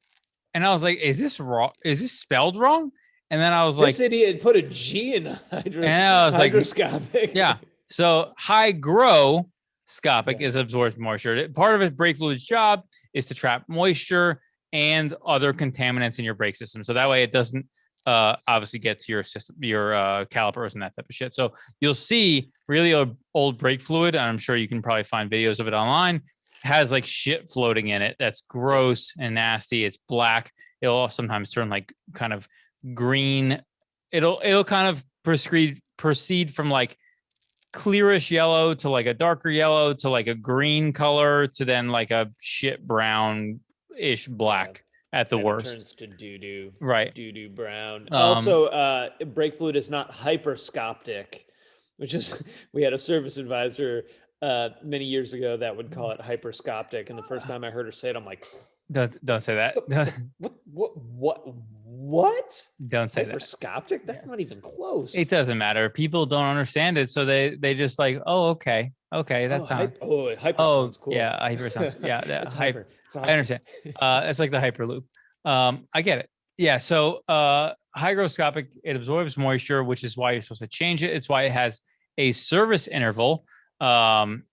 S1: and I was like, is this wrong? Is this spelled wrong? And then I was like,
S2: this idiot put a G in hydroscopic.
S1: Yeah. So hygroscopic is absorbed moisture. Part of its brake fluid's job is to trap moisture and other contaminants in your brake system. So that way it doesn't obviously get to your system, your calipers and that type of shit. So you'll see really old brake fluid, and I'm sure you can probably find videos of it online, has like shit floating in it that's gross and nasty. It's black. It'll sometimes turn like kind of green. It'll kind of proceed from like clearish yellow to like a darker yellow to like a green color to then like a shit brown-ish black at the worst.
S2: Turns to doo-doo.
S1: Right.
S2: Doo-doo brown. Also, brake fluid is not hyperscoptic, which is, we had a service advisor many years ago that would call it hyperscoptic. And the first time I heard her say it, I'm like,
S1: don't say that.
S2: What?
S1: Don't say that.
S2: Hyperscoptic? That's not even close.
S1: It doesn't matter. People don't understand it, so they just like, oh, okay, that sounds.
S2: Hyper sounds cool.
S1: Yeah, hyper sounds. Yeah,
S2: it's hyper. It's awesome.
S1: I understand. It's like the hyperloop. I get it. Yeah. So hygroscopic, it absorbs moisture, which is why you're supposed to change it. It's why it has a service interval, and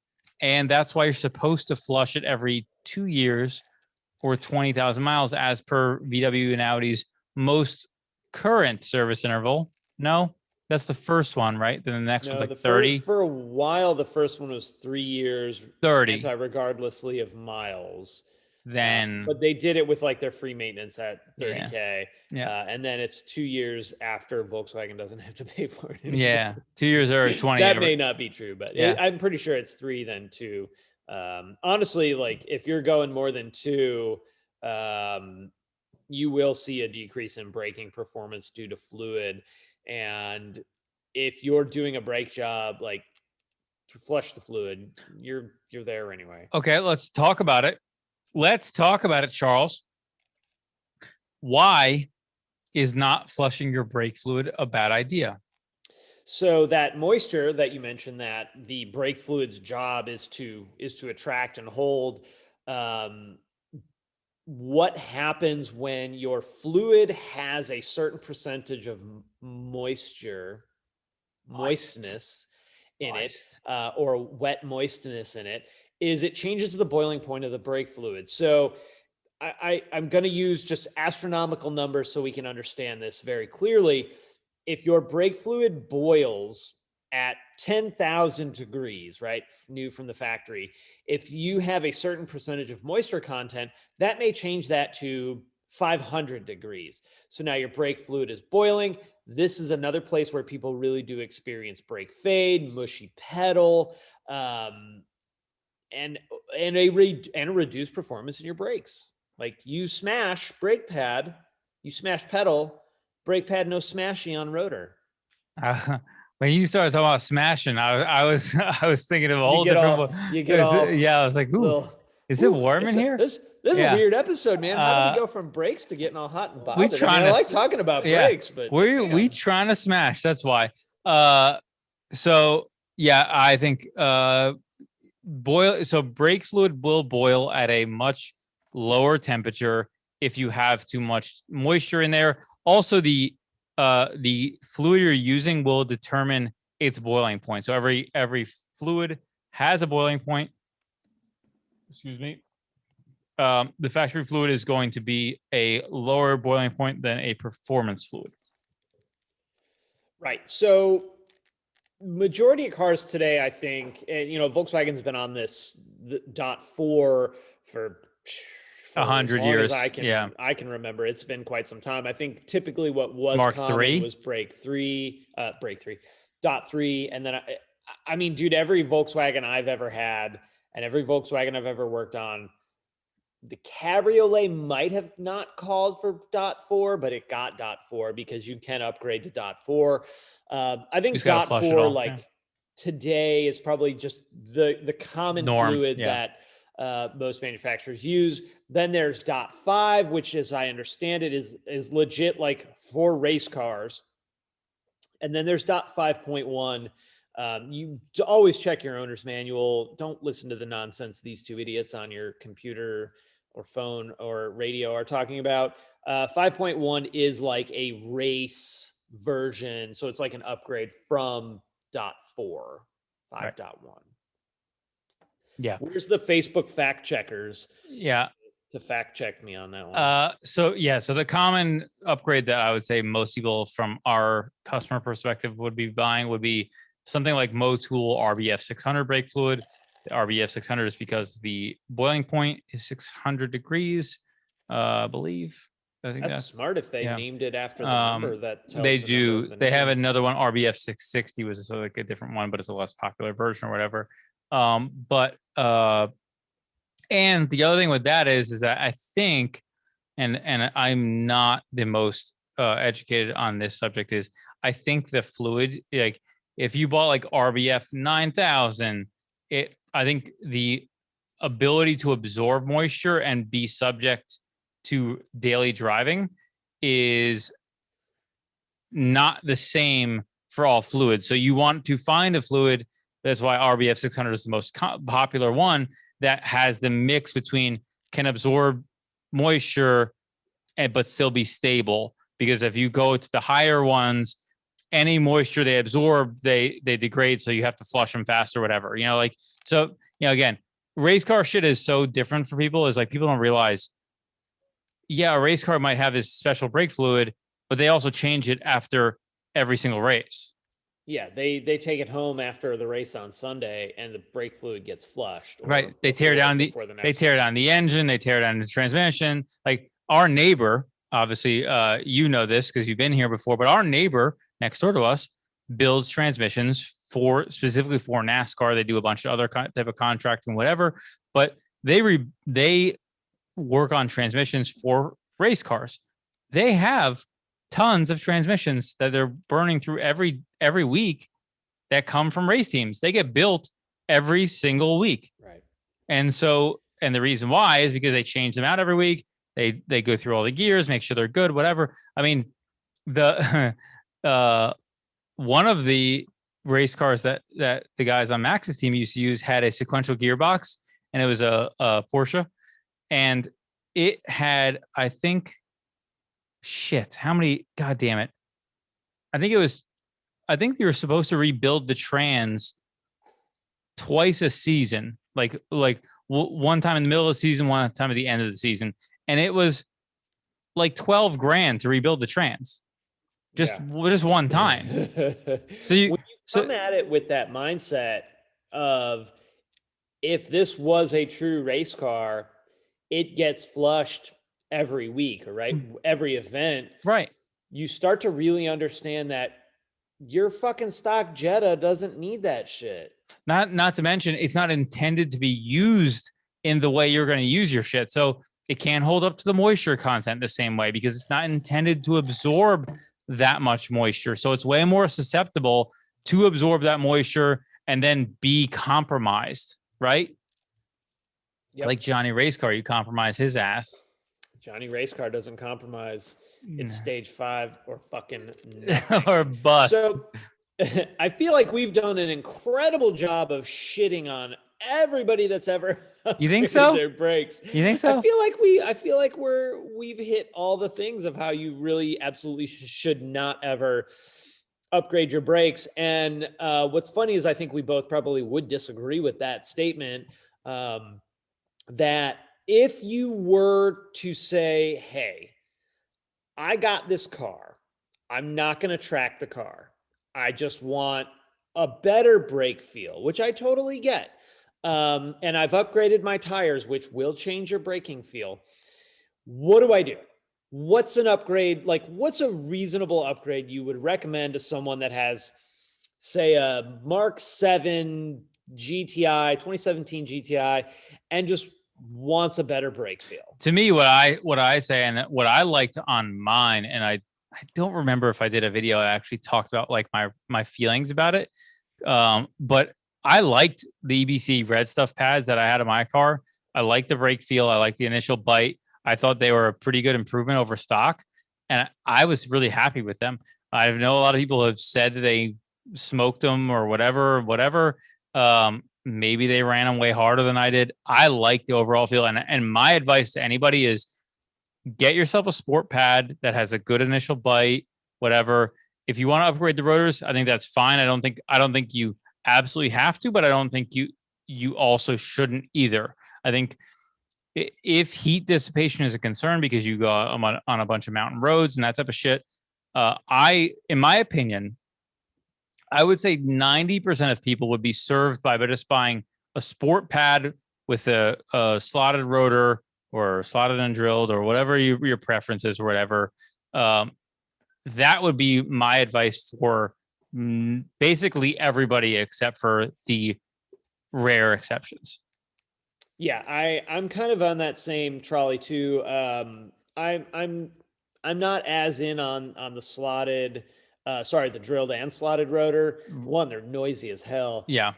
S1: that's why you're supposed to flush it every 2 years or 20,000 miles, as per VW and Audi's most current service interval. No, that's the first one, right? Then the next one's like 30.
S2: For a while, the first one was 3 years,
S1: 30,
S2: regardlessly of miles.
S1: Then,
S2: but they did it with like their free maintenance at 30K.
S1: Yeah.
S2: And then it's 2 years after Volkswagen doesn't have to pay for it anymore.
S1: Yeah. 2 years or 20.
S2: That may not be true, but I'm pretty sure it's 3 then 2. Honestly, like if you're going more than 2, you will see a decrease in braking performance due to fluid. And if you're doing a brake job, like to flush the fluid, you're there anyway.
S1: Okay, let's talk about it. Charles. Why is not flushing your brake fluid a bad idea?
S2: So that moisture that you mentioned, that the brake fluid's job is to attract and hold. What happens when your fluid has a certain percentage of moistness in it, or wet moistness in it, is it changes the boiling point of the brake fluid. So I'm going to use just astronomical numbers so we can understand this very clearly. If your brake fluid boils at 10,000 degrees, right, new from the factory, if you have a certain percentage of moisture content, that may change that to 500 degrees. So now your brake fluid is boiling. This is another place where people really do experience brake fade, mushy pedal, and a reduced performance in your brakes. Like you smash brake pad, you smash pedal, brake pad no smashy on rotor.
S1: When you started talking about smashing, I was thinking of a whole different one. I was like, ooh, is it warm in here?
S2: This is a weird episode, man. How do we go from brakes to getting all hot and bothered? I like talking about brakes, but
S1: we trying to smash. That's why. So yeah, I think brake fluid will boil at a much lower temperature if you have too much moisture in there. Also, the fluid you're using will determine its boiling point. So every fluid has a boiling point. Excuse me. The factory fluid is going to be a lower boiling point than a performance fluid.
S2: Right. So majority of cars today, I think, and Volkswagen's been on this .4 for
S1: 100 years.
S2: I can remember. It's been quite some time. I think typically what was common was brake 3, .3, and then I mean, dude, every Volkswagen I've ever had and every Volkswagen I've ever worked on, the Cabriolet might have not called for .4, but it got .4 because you can upgrade to .4. I think .4 today is probably just the common fluid that most manufacturers use. Then there's .5, which, as I understand it, is legit like for race cars. And then there's .5.1. You always check your owner's manual. Don't listen to the nonsense these two idiots on your computer or phone or radio are talking about. 5.1 is like a race version. So it's like an upgrade from .4. 5.1.
S1: Yeah.
S2: Where's the Facebook fact checkers?
S1: Yeah.
S2: To fact check me on that one.
S1: So the common upgrade that I would say most people from our customer perspective would be buying would be something like Motul RBF 600 brake fluid. The RBF 600 is because the boiling point is 600 degrees, I believe. I think
S2: that's smart if they named it after the number that tells
S1: they
S2: the
S1: do.
S2: Number of the
S1: they
S2: name.
S1: have another one, RBF 660, was so like a different one, but it's a less popular version or whatever. And the other thing with that is that I think, and I'm not the most educated on this subject, is I think the fluid, like if you bought like RBF 9000, I think the ability to absorb moisture and be subject to daily driving is not the same for all fluids. So you want to find a fluid. That's why RBF 600 is the most popular one, that has the mix between can absorb moisture but still be stable. Because if you go to the higher ones, any moisture they absorb, they degrade. So you have to flush them fast or whatever, like, so, again, race car shit is so different for people. Is like, people don't realize, a race car might have this special brake fluid, but they also change it after every single race.
S2: Yeah, they take it home after the race on Sunday, and the brake fluid gets flushed.
S1: Right, they tear down the engine, they tear down the transmission. Like our neighbor, obviously, you know this because you've been here before, but our neighbor next door to us builds transmissions specifically for NASCAR. They do a bunch of other type of contracting, whatever, but they work on transmissions for race cars. They have tons of transmissions that they're burning through every week that come from race teams. They get built every single week.
S2: Right.
S1: And the reason why is because they change them out every week. They go through all the gears, make sure they're good, whatever. I mean, the one of the race cars that the guys on Max's team used to use had a sequential gearbox, and it was a Porsche, and it had, I think, how many? God damn it! I think they were supposed to rebuild the trans twice a season, like one time in the middle of the season, one time at the end of the season, and it was like $12,000 to rebuild the trans, just one time.
S2: So when you come at it with that mindset of, if this was a true race car, it gets flushed every week, right? Every event,
S1: right?
S2: You start to really understand that your fucking stock Jetta doesn't need that shit.
S1: Not to mention, it's not intended to be used in the way you're going to use your shit. So it can't hold up to the moisture content the same way, because it's not intended to absorb that much moisture. So it's way more susceptible to absorb that moisture and then be compromised, right? Yep. Like Johnny Racecar, you compromise his ass.
S2: Johnny Racecar doesn't compromise. It's stage 5 or fucking
S1: or bust.
S2: So I feel like we've done an incredible job of shitting on everybody that's ever
S1: you think so?
S2: Their brakes.
S1: You think so?
S2: I feel like we've hit all the things of how you really absolutely should not ever upgrade your brakes. And what's funny is I think we both probably would disagree with that statement. That if you were to say, hey, I got this car, I'm not going to track the car, I just want a better brake feel, which I totally get. And I've upgraded my tires, which will change your braking feel. What do I do? What's an upgrade? Like, what's a reasonable upgrade you would recommend to someone that has, say, a Mark 7 GTI, 2017 GTI, and just wants a better brake feel?
S1: To me, what I say, and what I liked on mine, and I don't remember if I did a video that actually talked about like my feelings about it, but I liked the EBC red stuff pads that I had in my car. I liked the brake feel. I liked the initial bite. I thought they were a pretty good improvement over stock, and I was really happy with them. I know a lot of people have said that they smoked them or whatever. Maybe they ran them way harder than I did. I like the overall feel. And my advice to anybody is get yourself a sport pad that has a good initial bite, whatever. If you want to upgrade the rotors, I think that's fine. I don't think you absolutely have to, but I don't think you also shouldn't either. I think if heat dissipation is a concern because you go on a bunch of mountain roads and that type of shit, in my opinion, I would say 90% of people would be served by just buying a sport pad with a slotted rotor or slotted and drilled or whatever your preference is or whatever. That would be my advice for basically everybody except for the rare exceptions.
S2: Yeah, I'm kind of on that same trolley too. I'm not as in on the slotted, the drilled and slotted rotor. One, they're noisy as hell.
S1: Yeah.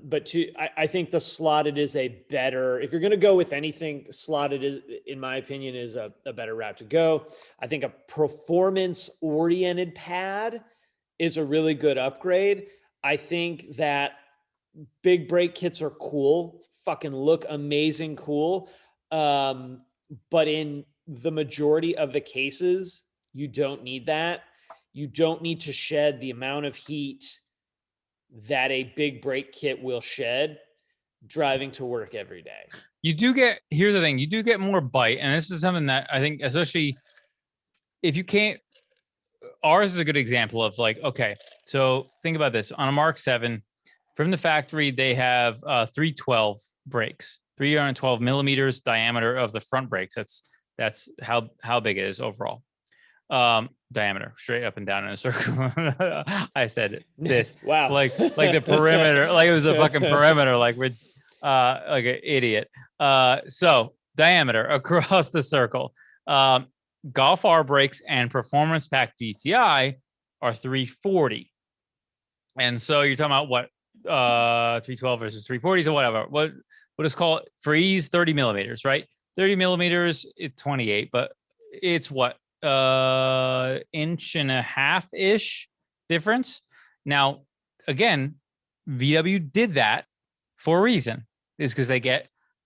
S2: But two, I think the slotted is a better, if you're going to go with anything, slotted is, in my opinion, is a better route to go. I think a performance oriented pad is a really good upgrade. I think that big brake kits are cool, fucking look amazing cool. But in the majority of the cases, you don't need that. You don't need to shed the amount of heat that a big brake kit will shed driving to work every day.
S1: You do get, here's the thing, you do get more bite. And this is something that I think, especially if you can't, ours is a good example of like, okay, so think about this. On a Mark 7, from the factory, they have 312 brakes, 312 millimeters diameter of the front brakes. That's how big it is overall. Diameter, straight up and down in a circle. I said this.
S2: Wow.
S1: Like the perimeter, like it was the fucking perimeter, like with like an idiot. So diameter across the circle. Golf R brakes and Performance Pack DTI are 340. And so you're talking about what, 312 versus 340s or whatever. What is called freeze 30 millimeters, right? 30 millimeters, it's 28, but it's what, inch and a half ish difference. Now, again, VW did that for a reason, is because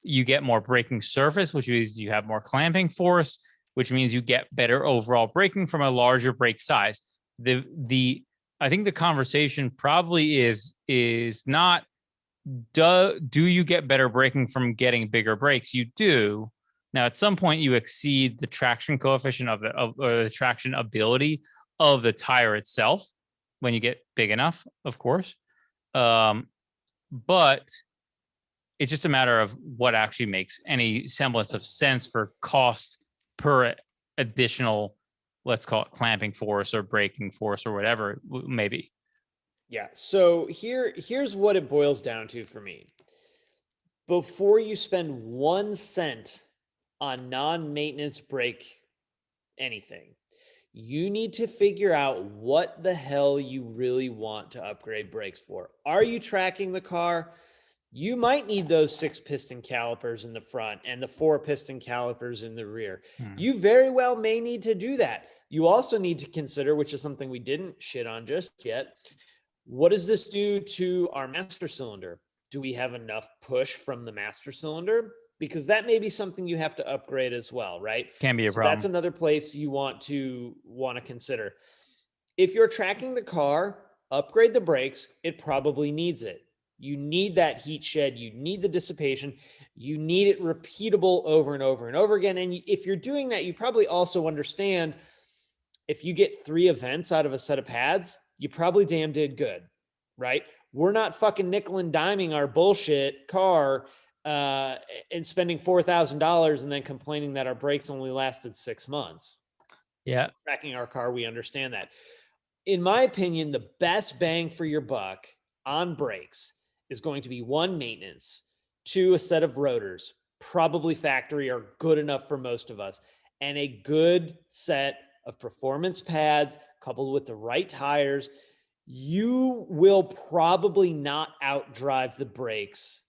S1: you get more braking surface, which means you have more clamping force, which means you get better overall braking from a larger brake size. I think the conversation probably is not do you get better braking from getting bigger brakes? You do. Now, at some point, you exceed the traction coefficient or the traction ability of the tire itself when you get big enough, of course. But it's just a matter of what actually makes any semblance of sense for cost per additional, let's call it clamping force or braking force or whatever maybe.
S2: Yeah. So here's what it boils down to for me. Before you spend 1 cent on non-maintenance brake anything, you need to figure out what the hell you really want to upgrade brakes for. Are you tracking the car? You might need those 6-piston calipers in the front and the 4-piston calipers in the rear. You very well may need to do that. You also need to consider, which is something we didn't shit on just yet, what does this do to our master cylinder? Do we have enough push from the master cylinder? Because that may be something you have to upgrade as well, right?
S1: Can be a problem.
S2: That's another place you want to consider. If you're tracking the car, upgrade the brakes. It probably needs it. You need that heat shed. You need the dissipation. You need it repeatable over and over and over again. And if you're doing that, you probably also understand if you get 3 events out of a set of pads, you probably damn did good, right? We're not fucking nickel and diming our bullshit car and spending $4,000 and then complaining that our brakes only lasted 6 months.
S1: Yeah.
S2: Tracking our car, we understand that. In my opinion, the best bang for your buck on brakes is going to be 1, maintenance, 2, a set of rotors, probably factory are good enough for most of us, and a good set of performance pads coupled with the right tires. You will probably not outdrive the brakes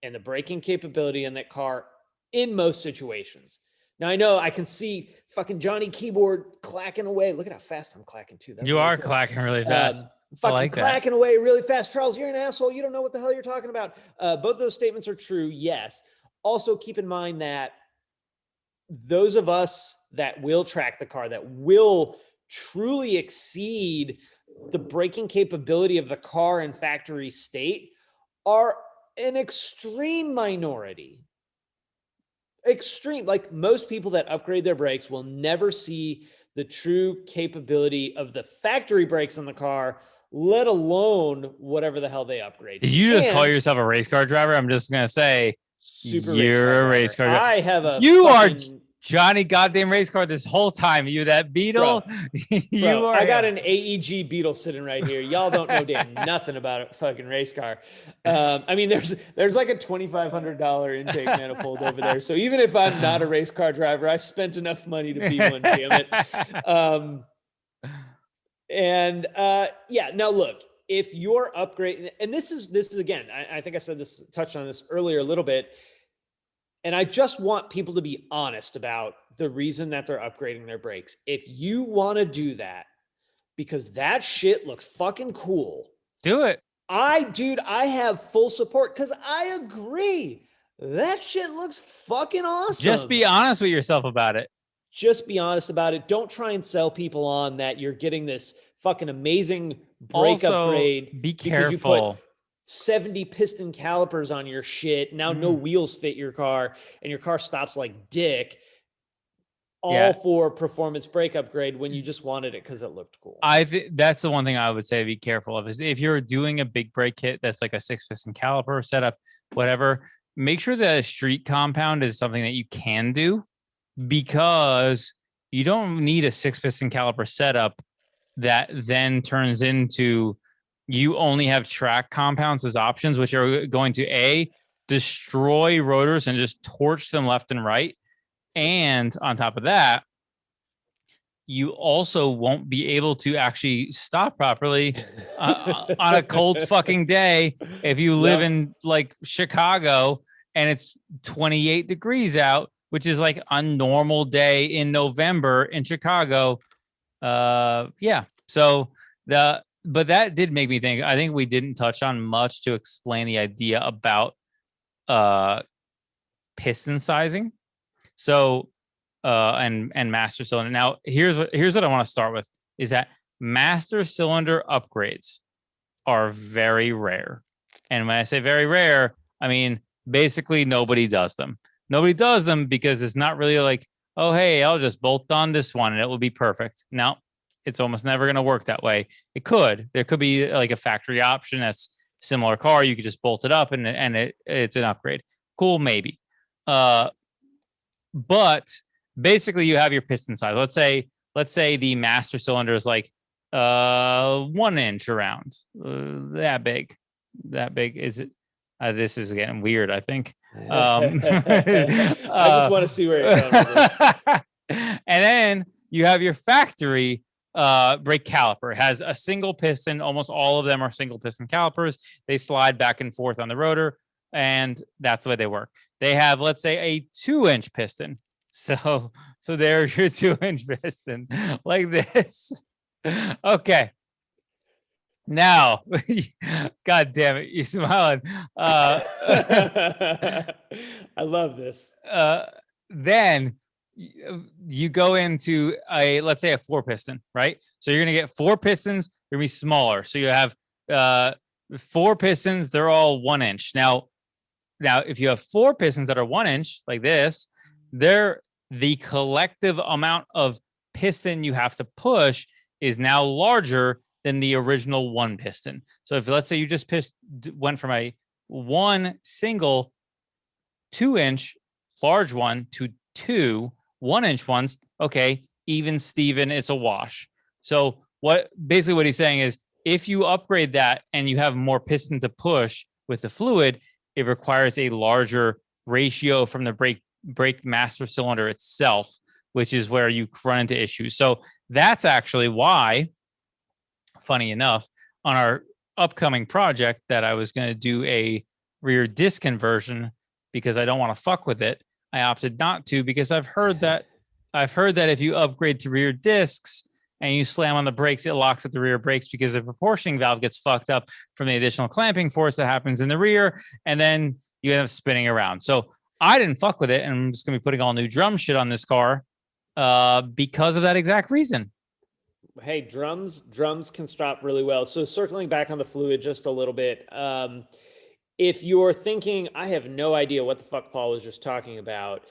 S2: and the braking capability in that car in most situations. Now, I know I can see fucking Johnny Keyboard clacking away. Look at how fast I'm clacking too.
S1: You are clacking really fast.
S2: Fucking clacking away really fast. Charles, you're an asshole. You don't know what the hell you're talking about. Both those statements are true. Yes. Also keep in mind that those of us that will track the car, that will truly exceed the braking capability of the car in factory state are an extreme minority. Extreme. Like most people that upgrade their brakes will never see the true capability of the factory brakes on the car, let alone whatever the hell they upgrade.
S1: Did you just call yourself a race car driver? I'm just going to say,
S2: super
S1: you're a race car driver.
S2: I have a
S1: you are Johnny goddamn race car this whole time. You that Beetle.
S2: Bro, I got an AEG Beetle sitting right here. Y'all don't know damn nothing about a fucking race car. I mean, there's like a $2,500 intake manifold over there. So even if I'm not a race car driver, I spent enough money to be one. Damn it. Yeah. Now look, if you're upgrading, and this is again, I think I said this, touched on this earlier a little bit. And I just want people to be honest about the reason that they're upgrading their brakes. If you want to do that because that shit looks fucking cool,
S1: do it.
S2: I have full support because I agree. That shit looks fucking awesome.
S1: Just be honest with yourself about it.
S2: Just be honest about it. Don't try and sell people on that you're getting this fucking amazing brake upgrade.
S1: Be careful.
S2: 70 piston calipers on your shit. Now no wheels fit your car and your car stops like dick. All for performance brake upgrade when you just wanted it because it looked cool.
S1: That's the one thing I would say be careful of is if you're doing a big brake kit that's like a 6-piston caliper setup, whatever, make sure that a street compound is something that you can do because you don't need a 6-piston caliper setup that then turns into you only have track compounds as options, which are going to destroy rotors and just torch them left and right. And on top of that, you also won't be able to actually stop properly on a cold fucking day. If you live in like Chicago and it's 28 degrees out, which is like a normal day in November in Chicago. But that did make me think. I think we didn't touch on much to explain the idea about piston sizing. So and master cylinder. Now here's what I want to start with is that master cylinder upgrades are very rare. And when I say very rare, I mean basically nobody does them. Nobody does them because it's not really like, oh hey, I'll just bolt on this one and it will be perfect. No. It's almost never going to work that way. It could. There could be like a factory option that's similar car. You could just bolt it up and it's an upgrade. Cool, maybe. But basically, you have your piston size. Let's say the master cylinder is like 1 inch around. That big. Is it? This is getting weird. I think.
S2: I just want to see where you're going with this.
S1: And then you have your factory brake caliper. It has a single piston. Almost all of them are single piston calipers. They slide back and forth on the rotor, and that's the way they work. They have, let's say, a 2-inch piston. So there's your 2-inch piston, like this. Okay. Now, God damn it, you smiling.
S2: I love this.
S1: Then you go into let's say a 4-piston, right? So you're going to get 4 pistons. They're going to be smaller. So you have 4 pistons. They're all 1 inch. Now, if you have 4 pistons that are 1 inch like this, they're the collective amount of piston you have to push is now larger than the original 1 piston. So if let's say you just went from a 1 single 2-inch large one to 2 1-inch ones, okay, even Steven, it's a wash. So what he's saying is if you upgrade that and you have more piston to push with the fluid, it requires a larger ratio from the brake master cylinder itself, which is where you run into issues. So that's actually why, funny enough, on our upcoming project that I was going to do a rear disc conversion because I don't want to fuck with it, I opted not to because I've heard that if you upgrade to rear discs and you slam on the brakes, it locks up the rear brakes because the proportioning valve gets fucked up from the additional clamping force that happens in the rear, and then you end up spinning around. So I didn't fuck with it, and I'm just gonna be putting all new drum shit on this car because of that exact reason.
S2: Hey, drums can stop really well. So circling back on the fluid just a little bit. If you're thinking, I have no idea what the fuck Paul was just talking about,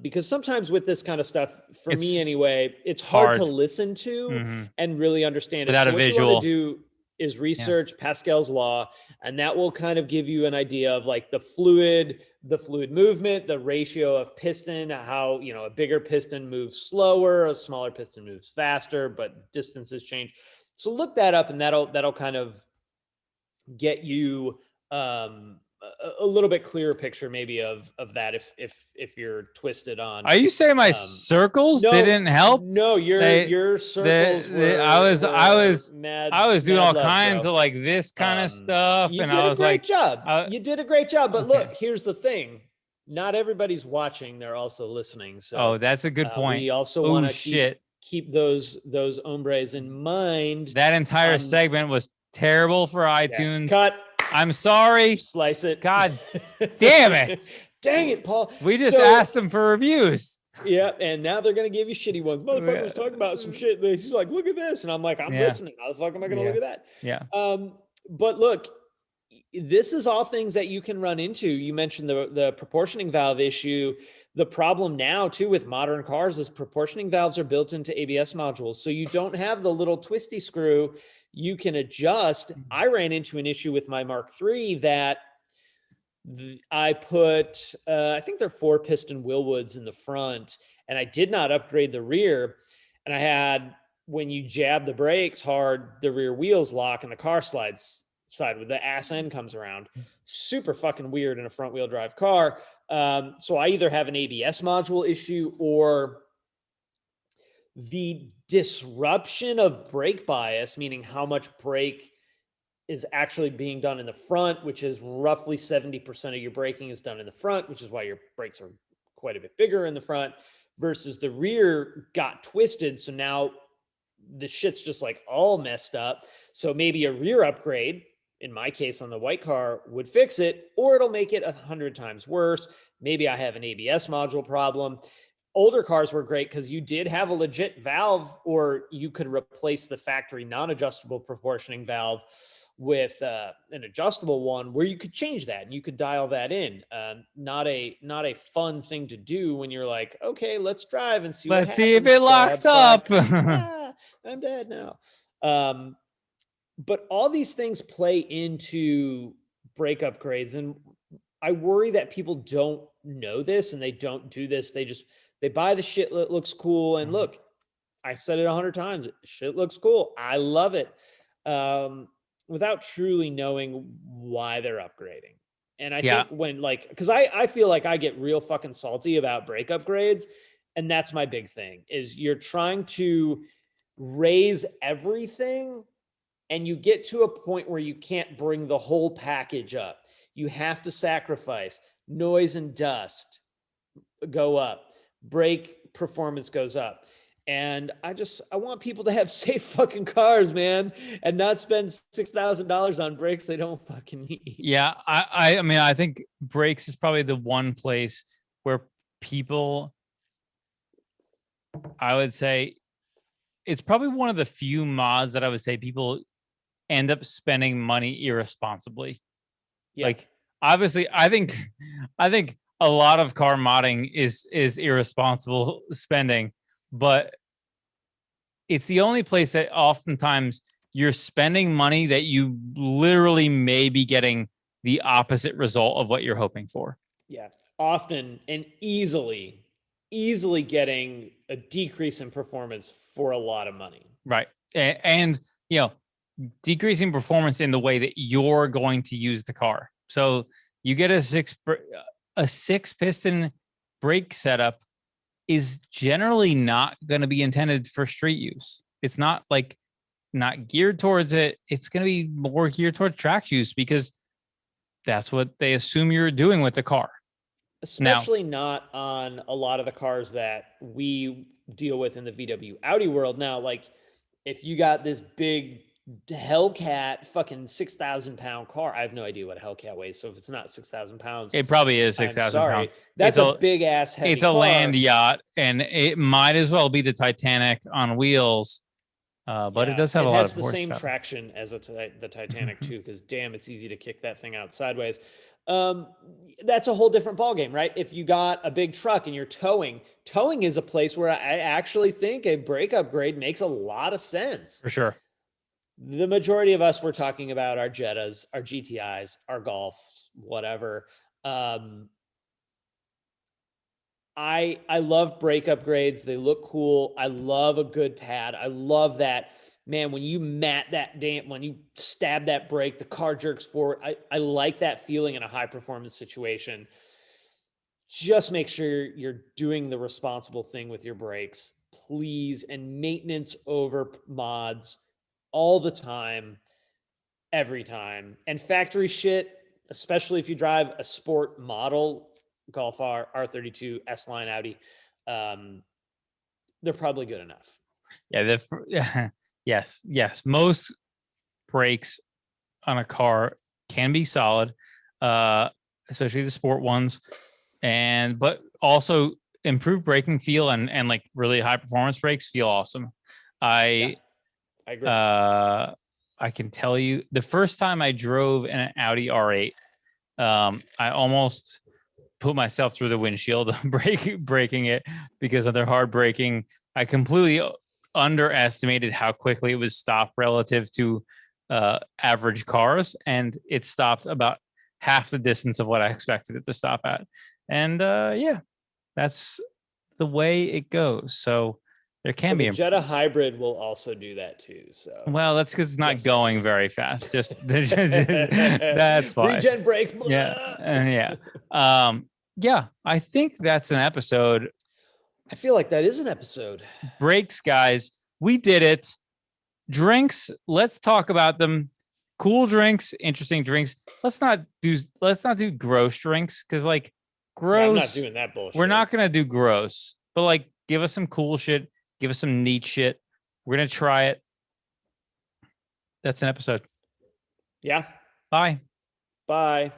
S2: because sometimes with this kind of stuff, for
S1: It's
S2: me anyway, it's hard to
S1: hard.
S2: listen to
S1: Hmm.
S2: and really understand it.
S1: Without
S2: So
S1: a
S2: what you want to
S1: visual.
S2: do is
S1: Yeah.
S2: research Pascal's law, and that will kind of give you an idea of like the fluid movement, the ratio of piston, how, you know, a bigger piston moves slower, a smaller piston moves faster, but distances change. So look that up, and that'll kind of get you a little bit clearer picture maybe of that if you're twisted on
S1: Are you saying my
S2: um
S1: circles
S2: no
S1: didn't help?
S2: no
S1: They,
S2: your circles
S1: I was,
S2: were mad
S1: I was doing all
S2: love,
S1: kinds
S2: bro.
S1: of like this kind of stuff,
S2: You
S1: and
S2: did
S1: I
S2: a
S1: was
S2: great
S1: like,
S2: job. You did a great job, but
S1: okay.
S2: look, here's the thing. Not everybody's watching, they're also listening. So
S1: Oh, that's a good point.
S2: we also want
S1: Oh
S2: to
S1: shit.
S2: keep those hombres in mind.
S1: That entire segment was terrible for iTunes.
S2: Cut.
S1: I'm sorry.
S2: Slice it.
S1: God damn it.
S2: Dang it, Paul.
S1: We just asked them for reviews.
S2: Yeah, and now they're gonna give you shitty ones. Motherfucker was talking about some shit. He's like, look at this. And I'm like, I'm listening. How the fuck am I gonna look at that?
S1: Yeah.
S2: But look, this is all things that you can run into. You mentioned the proportioning valve issue. The problem now too with modern cars is proportioning valves are built into ABS modules. So you don't have the little twisty screw you can adjust. I ran into an issue with my Mark III that I put, I think they're 4-piston Willwoods in the front, and I did not upgrade the rear. And I had, when you jab the brakes hard, the rear wheels lock and the car slides side with the ass end comes around. Super fucking weird in a front wheel drive car. So I either have an ABS module issue or the disruption of brake bias, meaning how much brake is actually being done in the front, which is roughly 70% of your braking is done in the front, which is why your brakes are quite a bit bigger in the front, versus the rear got twisted. So now the shit's just like all messed up. So maybe a rear upgrade, in my case on the white car, would fix it, or it'll make it 100 times worse. Maybe I have an ABS module problem. Older cars were great because you did have a legit valve, or you could replace the factory non-adjustable proportioning valve with an adjustable one where you could change that and you could dial that in. Not a fun thing to do when you're like, okay, let's drive and see.
S1: Let's see if it locks up.
S2: I'm dead now. But all these things play into brake upgrades, and I worry that people don't know this and they don't do this. They buy the shit that looks cool. And look, I said it 100 times. Shit looks cool. I love it. Without truly knowing why they're upgrading. And I think when because I feel like I get real fucking salty about brake upgrades. And that's my big thing is you're trying to raise everything and you get to a point where you can't bring the whole package up. You have to sacrifice. Noise and dust go up. Brake performance goes up. And I want people to have safe fucking cars, man, and not spend $6,000 on brakes they don't fucking need.
S1: Yeah, I mean, I think brakes is probably the one place where people, I would say, it's probably one of the few mods that I would say people end up spending money irresponsibly. Yeah. Like, obviously, I think a lot of car modding is irresponsible spending. But it's the only place that oftentimes you're spending money that you literally may be getting the opposite result of what you're hoping for.
S2: Yeah, often and easily getting a decrease in performance for a lot of money.
S1: Right. And you know, decreasing performance in the way that you're going to use the car. So you get a 6-piston brake setup is generally not going to be intended for street use. It's not geared towards it. It's going to be more geared towards track use because that's what they assume you're doing with the car.
S2: Especially not on a lot of the cars that we deal with in the VW Audi world. Now, like if you got this big Hellcat fucking 6,000 pound car. I have no idea what a Hellcat weighs. So if it's not 6,000 pounds,
S1: it probably is 6,000 pounds.
S2: That's a big ass heavy
S1: It's a
S2: car.
S1: land yacht, and it might as well be the Titanic on wheels. But it does have a lot of
S2: the same
S1: horsepower.
S2: traction as the Titanic too, because damn, it's easy to kick that thing out sideways. That's a whole different ballgame, right? If you got a big truck and you're towing is a place where I actually think a brake upgrade makes a lot of sense.
S1: For sure.
S2: The majority of us, we're talking about our Jettas, our GTIs, our Golfs, whatever. I love brake upgrades. They look cool. I love a good pad. I love that, man, when you when you stab that brake, the car jerks forward. I like that feeling in a high performance situation. Just make sure you're doing the responsible thing with your brakes, please. And maintenance over mods all the time, every time. And factory shit, especially if you drive a sport model, Golf R, R32, S-Line Audi, they're probably good enough.
S1: Yeah, yes. Most brakes on a car can be solid, especially the sport ones, but also improved braking feel and like really high performance brakes feel awesome. I agree. I can tell you the first time I drove in an Audi R8, I almost put myself through the windshield braking it because of their hard braking. I completely underestimated how quickly it would stop relative to average cars, and it stopped about half the distance of what I expected it to stop at. And that's the way it goes. So there can be
S2: the Jetta hybrid will also do that too. So
S1: that's because it's not going very fast. Just that's fine.
S2: Regen brakes.
S1: Yeah. I think that's an episode.
S2: I feel like that is an episode.
S1: Brakes, guys. We did it. Drinks. Let's talk about them. Cool drinks, interesting drinks. Let's not do gross drinks because like gross.
S2: Yeah, I'm not doing that bullshit.
S1: We're not gonna do gross, but like give us some cool shit. Give us some neat shit. We're gonna try it. That's an episode.
S2: Yeah.
S1: Bye.
S2: Bye.